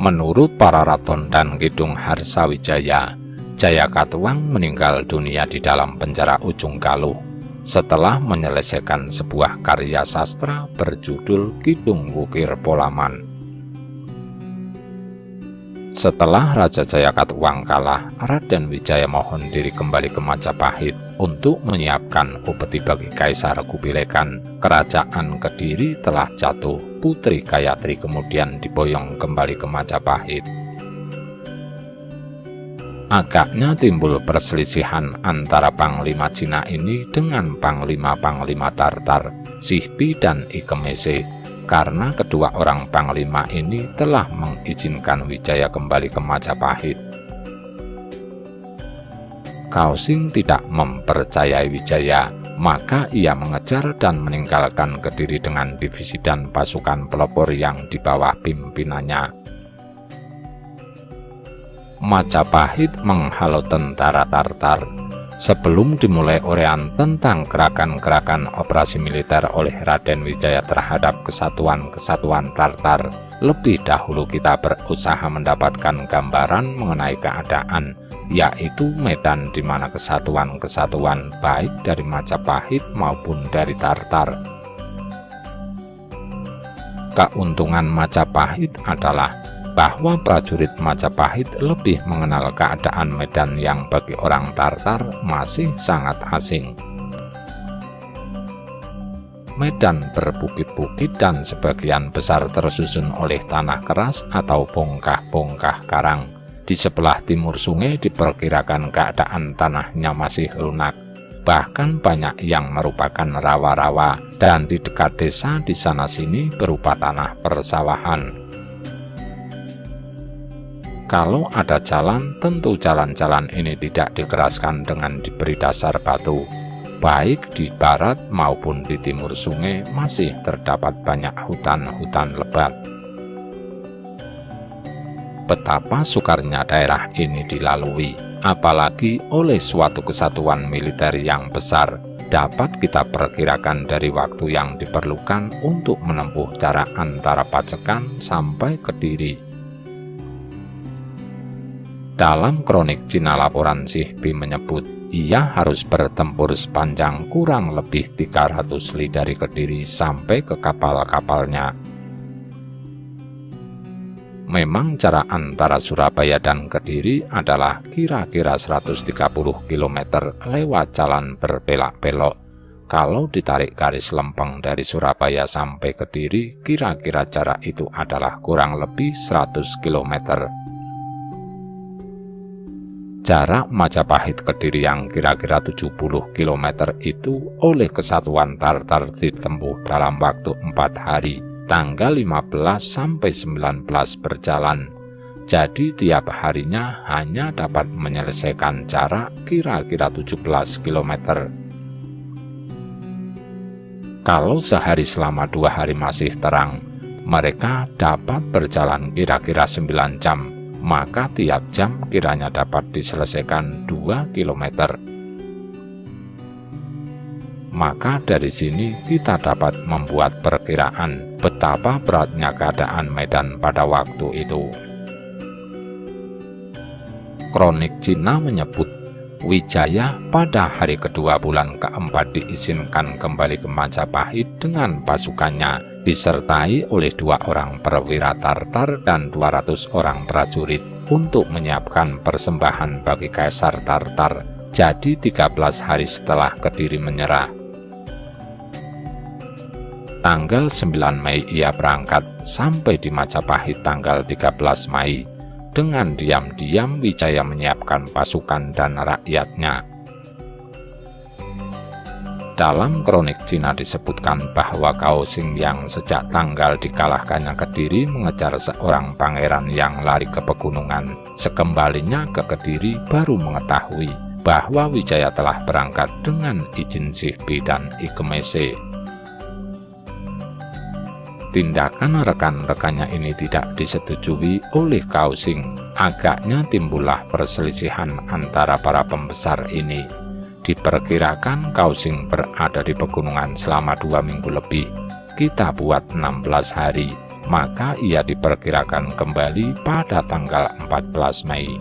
Menurut para raton dan Kidung Harsawijaya, Jayakatwang meninggal dunia di dalam penjara Ujung Galuh setelah menyelesaikan sebuah karya sastra berjudul Kidung Wukir Polaman. Setelah Raja Jayakatwang kalah, Raden Wijaya mohon diri kembali ke Majapahit untuk menyiapkan upeti bagi Kaisar Kubilekan. Kerajaan Kediri telah jatuh. Putri Gayatri kemudian diboyong kembali ke Majapahit. Agaknya timbul perselisihan antara Panglima Cina ini dengan Panglima-Panglima Tartar, Sihbi dan Ikemese, karena kedua orang panglima ini telah mengizinkan Wijaya kembali ke Majapahit. Kausing tidak mempercayai Wijaya, maka ia mengejar dan meninggalkan Kediri dengan divisi dan pasukan pelopor yang di bawah pimpinannya. Majapahit menghalau tentara Tartar. Sebelum dimulai uraian tentang gerakan-gerakan operasi militer oleh Raden Wijaya terhadap kesatuan-kesatuan Tartar, lebih dahulu kita berusaha mendapatkan gambaran mengenai keadaan, yaitu medan di mana kesatuan-kesatuan baik dari Majapahit maupun dari Tartar. Keuntungan Majapahit adalah bahwa prajurit Majapahit lebih mengenal keadaan medan yang bagi orang Tartar masih sangat asing. Medan berbukit-bukit dan sebagian besar tersusun oleh tanah keras atau bongkah-bongkah karang. Di sebelah timur sungai diperkirakan keadaan tanahnya masih lunak, bahkan banyak yang merupakan rawa-rawa, dan di dekat desa di sana-sini berupa tanah persawahan. Kalau ada jalan, tentu jalan-jalan ini tidak dikeraskan dengan diberi dasar batu. Baik di barat maupun di timur sungai masih terdapat banyak hutan-hutan lebat. Betapa sukarnya daerah ini dilalui, apalagi oleh suatu kesatuan militer yang besar, dapat kita perkirakan dari waktu yang diperlukan untuk menempuh jarak antara Pacekan sampai Kediri. Dalam kronik Cina laporan Sihbi menyebut, ia harus bertempur sepanjang kurang lebih 300 li dari Kediri sampai ke kapal-kapalnya. Memang jarak antara Surabaya dan Kediri adalah kira-kira 130 km lewat jalan berbelok-belok. Kalau ditarik garis lempeng dari Surabaya sampai Kediri, kira-kira jarak itu adalah kurang lebih 100 km. Jarak Majapahit Kediri yang kira-kira 70 km itu oleh kesatuan Tartar ditempuh dalam waktu 4 hari, tanggal 15 sampai 19 berjalan. Jadi tiap harinya hanya dapat menyelesaikan jarak kira-kira 17 km. Kalau sehari selama 2 hari masih terang, mereka dapat berjalan kira-kira 9 jam. Maka tiap jam kiranya dapat diselesaikan 2 km. Maka dari sini kita dapat membuat perkiraan betapa beratnya keadaan medan pada waktu itu. Kronik Cina menyebut Wijaya pada hari kedua bulan keempat diizinkan kembali ke Majapahit dengan pasukannya, disertai oleh 2 orang perwira Tartar dan 200 orang prajurit untuk menyiapkan persembahan bagi Kaisar Tartar. Jadi 13 hari setelah Kediri menyerah. Tanggal 9 Mei ia berangkat sampai di Majapahit tanggal 13 Mei. Dengan diam-diam Wijaya menyiapkan pasukan dan rakyatnya. Dalam kronik Cina disebutkan bahwa Kausing yang sejak tanggal dikalahkannya Kediri mengejar seorang pangeran yang lari ke pegunungan. Sekembalinya ke Kediri baru mengetahui bahwa Wijaya telah berangkat dengan izin Sihbi dan Ikemese. Tindakan rekan-rekannya ini tidak disetujui oleh Kausing. Agaknya timbullah perselisihan antara para pembesar ini. Diperkirakan Kausing berada di pegunungan selama 2 minggu lebih. Kita buat 16 hari, maka ia diperkirakan kembali pada tanggal 14 Mei.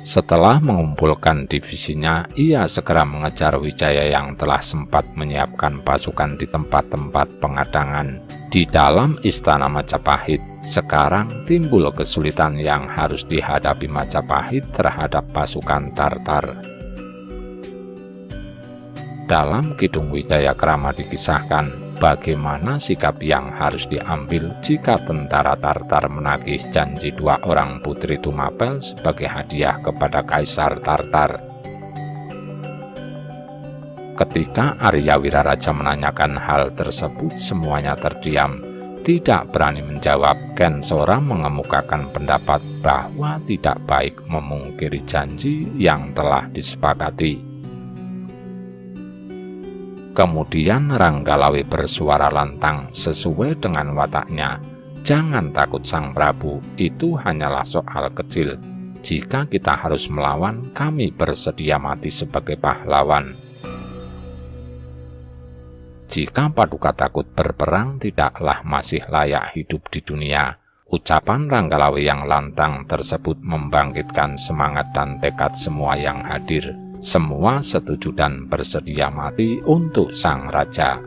Setelah mengumpulkan divisinya, ia segera mengejar Wijaya yang telah sempat menyiapkan pasukan di tempat-tempat pengadangan. Di dalam istana Majapahit, sekarang timbul kesulitan yang harus dihadapi Majapahit terhadap pasukan Tartar. Dalam Kidung Wijaya Krama dikisahkan bagaimana sikap yang harus diambil jika tentara Tartar menagih janji 2 orang putri Tumapel sebagai hadiah kepada Kaisar Tartar. Ketika Arya Wiraraja menanyakan hal tersebut, semuanya terdiam, tidak berani menjawab. Kensora mengemukakan pendapat bahwa tidak baik memungkiri janji yang telah disepakati. Kemudian Ranggalawe bersuara lantang sesuai dengan wataknya, "Jangan takut Sang Prabu, itu hanyalah soal kecil. Jika kita harus melawan, kami bersedia mati sebagai pahlawan. Jika Paduka takut berperang, tidaklah masih layak hidup di dunia." Ucapan Ranggalawe yang lantang tersebut membangkitkan semangat dan tekad semua yang hadir. Semua setuju dan bersedia mati untuk sang raja.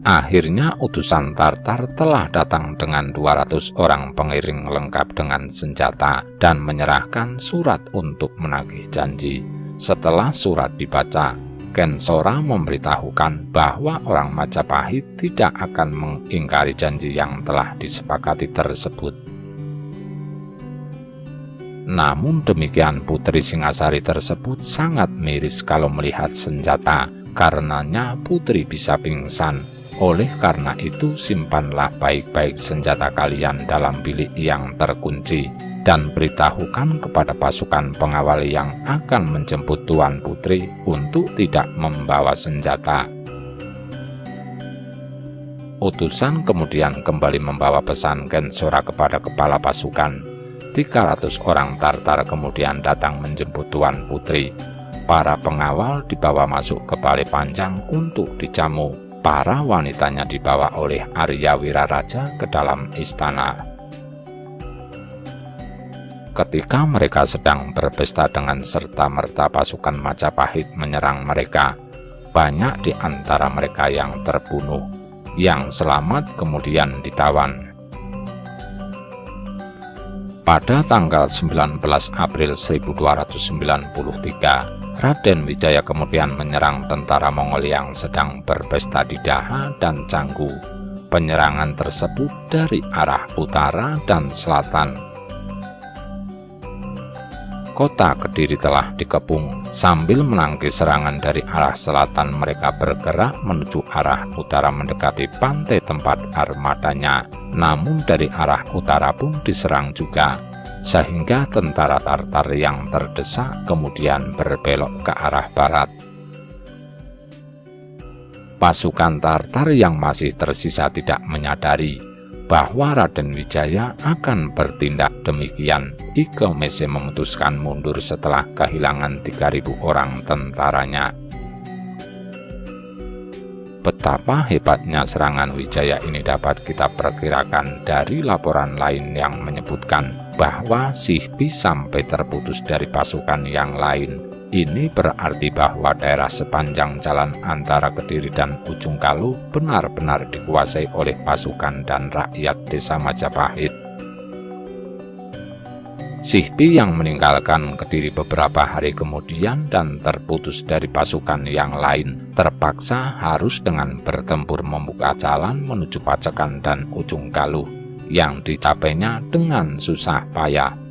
Akhirnya utusan Tartar telah datang dengan 200 orang pengiring lengkap dengan senjata dan menyerahkan surat untuk menagih janji. Setelah surat dibaca, Kensora memberitahukan bahwa orang Majapahit tidak akan mengingkari janji yang telah disepakati tersebut. Namun demikian, Putri Singasari tersebut sangat miris kalau melihat senjata, karenanya putri bisa pingsan. Oleh karena itu, simpanlah baik-baik senjata kalian dalam bilik yang terkunci, dan beritahukan kepada pasukan pengawal yang akan menjemput Tuan Putri untuk tidak membawa senjata. Utusan kemudian kembali membawa pesan Kensora kepada kepala pasukan. 300 orang Tartar kemudian datang menjemput Tuan Putri. Para pengawal dibawa masuk ke balai panjang untuk dijamu. Para wanitanya dibawa oleh Arya Wiraraja ke dalam istana. Ketika mereka sedang berpesta dengan serta-merta, pasukan Majapahit menyerang mereka. Banyak di antara mereka yang terbunuh. Yang selamat kemudian ditawan. Pada tanggal 19 April 1293, Raden Wijaya kemudian menyerang tentara Mongol yang sedang berpesta di Daha dan Canggu. Penyerangan tersebut dari arah utara dan selatan. Kota Kediri telah dikepung. Sambil menangkis serangan dari arah selatan, mereka bergerak menuju arah utara mendekati pantai tempat armadanya. Namun dari arah utara pun diserang juga, sehingga tentara Tartar yang terdesak kemudian berbelok ke arah barat. Pasukan Tartar yang masih tersisa tidak menyadari bahwa Raden Wijaya akan bertindak demikian. Ike Mese memutuskan mundur setelah kehilangan 3.000 orang tentaranya. Betapa hebatnya serangan Wijaya ini dapat kita perkirakan dari laporan lain yang menyebutkan bahwa Sihbi sampai terputus dari pasukan yang lain. Ini berarti bahwa daerah sepanjang jalan antara Kediri dan Ujung Galuh benar-benar dikuasai oleh pasukan dan rakyat desa Majapahit. Sihbi yang meninggalkan Kediri beberapa hari kemudian dan terputus dari pasukan yang lain, terpaksa harus dengan bertempur membuka jalan menuju Pacekan dan Ujung Galuh yang dicapainya dengan susah payah.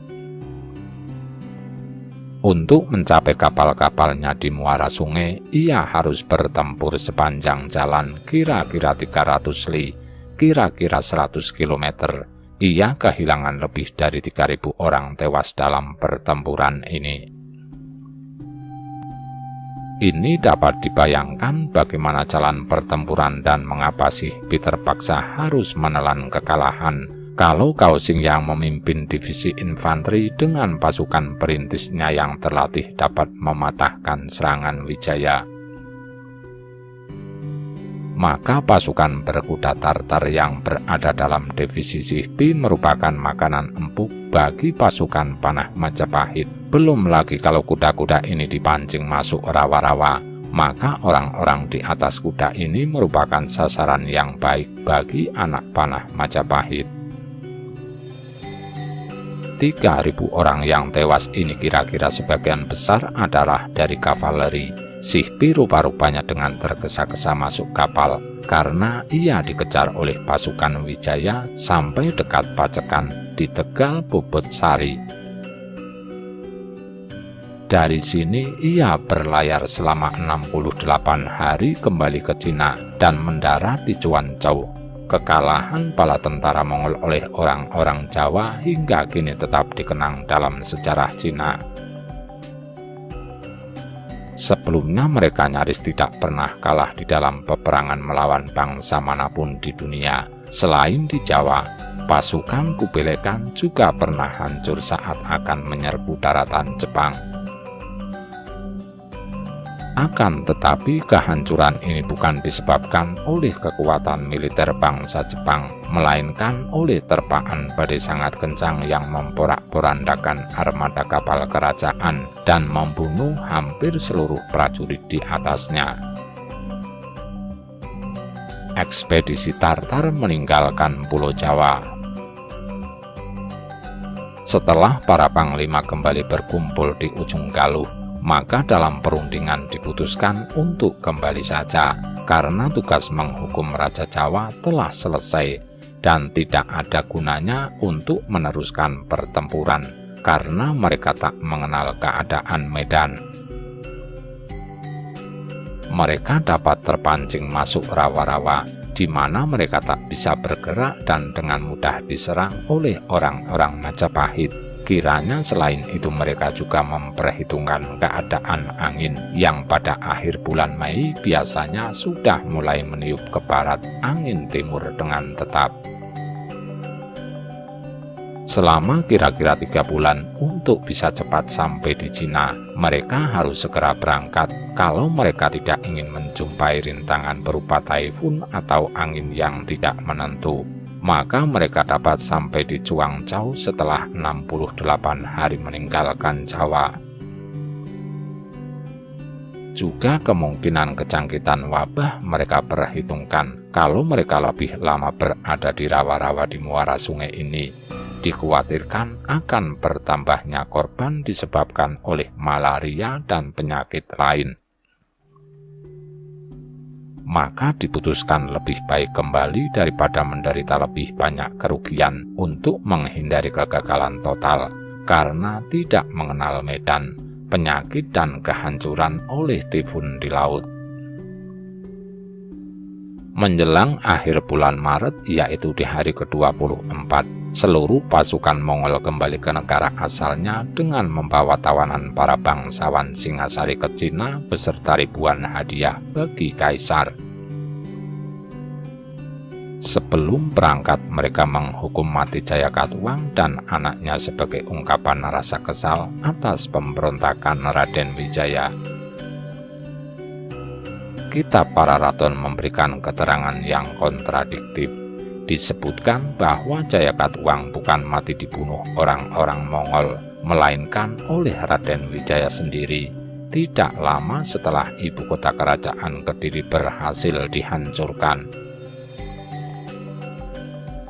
Untuk mencapai kapal-kapalnya di muara sungai, ia harus bertempur sepanjang jalan kira-kira 300 li, kira-kira 100 km. Ia kehilangan lebih dari 3.000 orang tewas dalam pertempuran ini. Ini dapat dibayangkan bagaimana jalan pertempuran dan mengapa Sihbi terpaksa harus menelan kekalahan. Kalau Kausing yang memimpin divisi infanteri dengan pasukan perintisnya yang terlatih dapat mematahkan serangan Wijaya, maka pasukan berkuda Tartar yang berada dalam divisi Sihbi merupakan makanan empuk bagi pasukan panah Majapahit. Belum lagi kalau kuda-kuda ini dipancing masuk rawa-rawa, maka orang-orang di atas kuda ini merupakan sasaran yang baik bagi anak panah Majapahit. 3.000 orang yang tewas ini kira-kira sebagian besar adalah dari kavaleri. Sihbi rupa-rupanya dengan tergesa-gesa masuk kapal karena ia dikejar oleh pasukan Wijaya sampai dekat Pacekan di Tegal Bobot Sari. Dari sini ia berlayar selama 68 hari kembali ke Cina dan mendarat di Cuancou. Kekalahan bala tentara Mongol oleh orang-orang Jawa hingga kini tetap dikenang dalam sejarah Cina. Sebelumnya mereka nyaris tidak pernah kalah di dalam peperangan melawan bangsa manapun di dunia. Selain di Jawa, pasukan Kubilai Khan juga pernah hancur saat akan menyerbu daratan Jepang. Akan tetapi kehancuran ini bukan disebabkan oleh kekuatan militer bangsa Jepang, melainkan oleh terpaan badai sangat kencang yang memporak-porandakan armada kapal kerajaan dan membunuh hampir seluruh prajurit di atasnya. Ekspedisi Tartar meninggalkan Pulau Jawa. Setelah para panglima kembali berkumpul di ujung Galuh, maka dalam perundingan diputuskan untuk kembali saja karena tugas menghukum Raja Jawa telah selesai dan tidak ada gunanya untuk meneruskan pertempuran karena mereka tak mengenal keadaan medan. Mereka dapat terpancing masuk rawa-rawa di mana mereka tak bisa bergerak dan dengan mudah diserang oleh orang-orang Majapahit. Kiranya selain itu mereka juga memperhitungkan keadaan angin yang pada akhir bulan Mei biasanya sudah mulai meniup ke barat angin timur dengan tetap. Selama kira-kira 3 bulan untuk bisa cepat sampai di Cina, mereka harus segera berangkat kalau mereka tidak ingin menjumpai rintangan berupa taifun atau angin yang tidak menentu. Maka mereka dapat sampai di Cuancou setelah 68 hari meninggalkan Jawa. Juga kemungkinan kejangkitan wabah mereka perhitungkan kalau mereka lebih lama berada di rawa-rawa di muara sungai ini. Dikhawatirkan akan bertambahnya korban disebabkan oleh malaria dan penyakit lain. Maka diputuskan lebih baik kembali daripada menderita lebih banyak kerugian untuk menghindari kegagalan total karena tidak mengenal medan, penyakit dan kehancuran oleh tifun di laut. Menjelang akhir bulan Maret, yaitu di hari ke-24, seluruh pasukan Mongol kembali ke negara asalnya dengan membawa tawanan para bangsawan Singasari ke Cina beserta ribuan hadiah bagi kaisar. Sebelum berangkat, mereka menghukum mati Jayakatwang dan anaknya sebagai ungkapan rasa kesal atas pemberontakan Raden Wijaya. Kitab Para Raton memberikan keterangan yang kontradiktif. Disebutkan bahwa Jayakatwang bukan mati dibunuh orang-orang Mongol, melainkan oleh Raden Wijaya sendiri. Tidak lama setelah ibu kota kerajaan Kediri berhasil dihancurkan.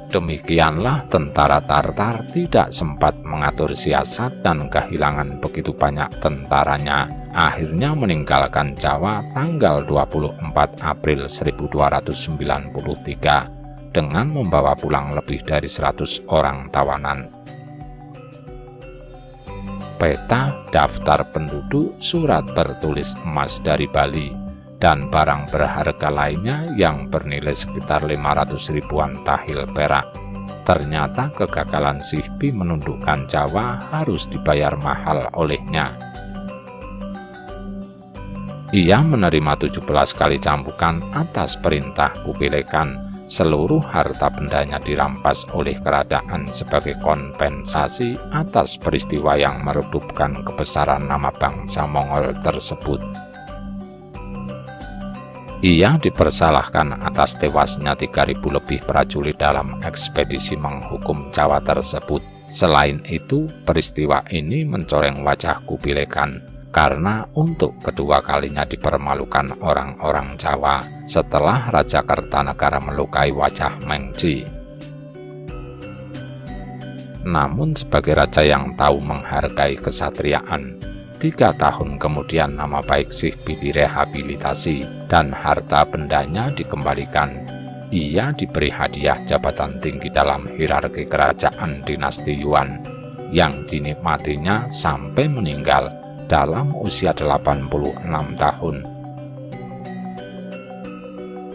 Demikianlah tentara Tartar tidak sempat mengatur siasat dan kehilangan begitu banyak tentaranya. Akhirnya meninggalkan Jawa tanggal 24 April 1293 dengan membawa pulang lebih dari 100 orang tawanan. Peta, daftar penduduk, surat bertulis emas dari Bali, dan barang berharga lainnya yang bernilai sekitar 500 ribuan tahil perak. Ternyata kegagalan Sihbi menundukkan Jawa harus dibayar mahal olehnya. Ia menerima 17 kali cambukan atas perintah Kubilai Khan. Seluruh harta bendanya dirampas oleh kerajaan sebagai kompensasi atas peristiwa yang meredupkan kebesaran nama bangsa Mongol tersebut. Ia dipersalahkan atas tewasnya 3.000 lebih prajurit dalam ekspedisi menghukum Jawa tersebut. Selain itu, peristiwa ini mencoreng wajah Kubilai Khan karena untuk kedua kalinya dipermalukan orang-orang Jawa setelah Raja Kertanegara melukai wajah Mengji. Namun sebagai raja yang tahu menghargai kesatriaan, 3 tahun kemudian nama baik Sihbi direhabilitasi dan harta bendanya dikembalikan. Ia diberi hadiah jabatan tinggi dalam hierarki kerajaan dinasti Yuan yang dinikmatinya sampai meninggal dalam usia 86 tahun.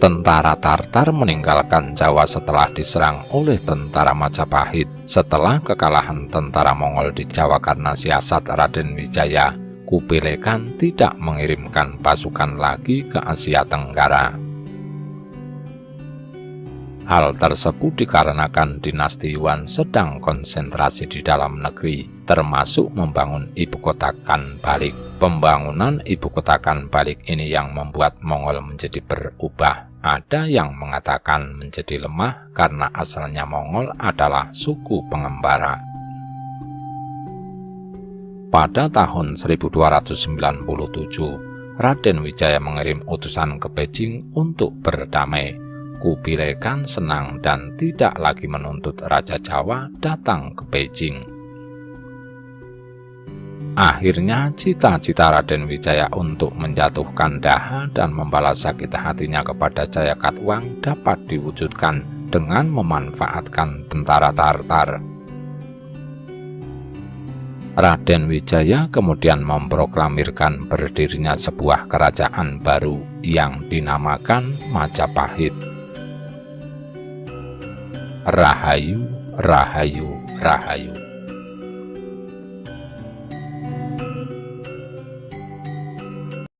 Tentara Tartar meninggalkan Jawa setelah diserang oleh tentara Majapahit. Setelah kekalahan tentara Mongol di Jawa karena siasat Raden Wijaya, Kubilai Khan tidak mengirimkan pasukan lagi ke Asia Tenggara. Hal tersebut dikarenakan dinasti Yuan sedang konsentrasi di dalam negeri, termasuk membangun ibu kota Khan Balik. Pembangunan ibu kota Khan Balik ini yang membuat Mongol menjadi berubah. Ada yang mengatakan menjadi lemah karena asalnya Mongol adalah suku pengembara. Pada tahun 1297, Raden Wijaya mengirim utusan ke Beijing untuk berdamai. Kubilai Khan senang dan tidak lagi menuntut Raja Jawa datang ke Beijing. Akhirnya cita-cita Raden Wijaya untuk menjatuhkan Daha dan membalas sakit hatinya kepada Jayakatwang dapat diwujudkan dengan memanfaatkan tentara Tartar. Raden Wijaya kemudian memproklamirkan berdirinya sebuah kerajaan baru yang dinamakan Majapahit. Rahayu, Rahayu, Rahayu.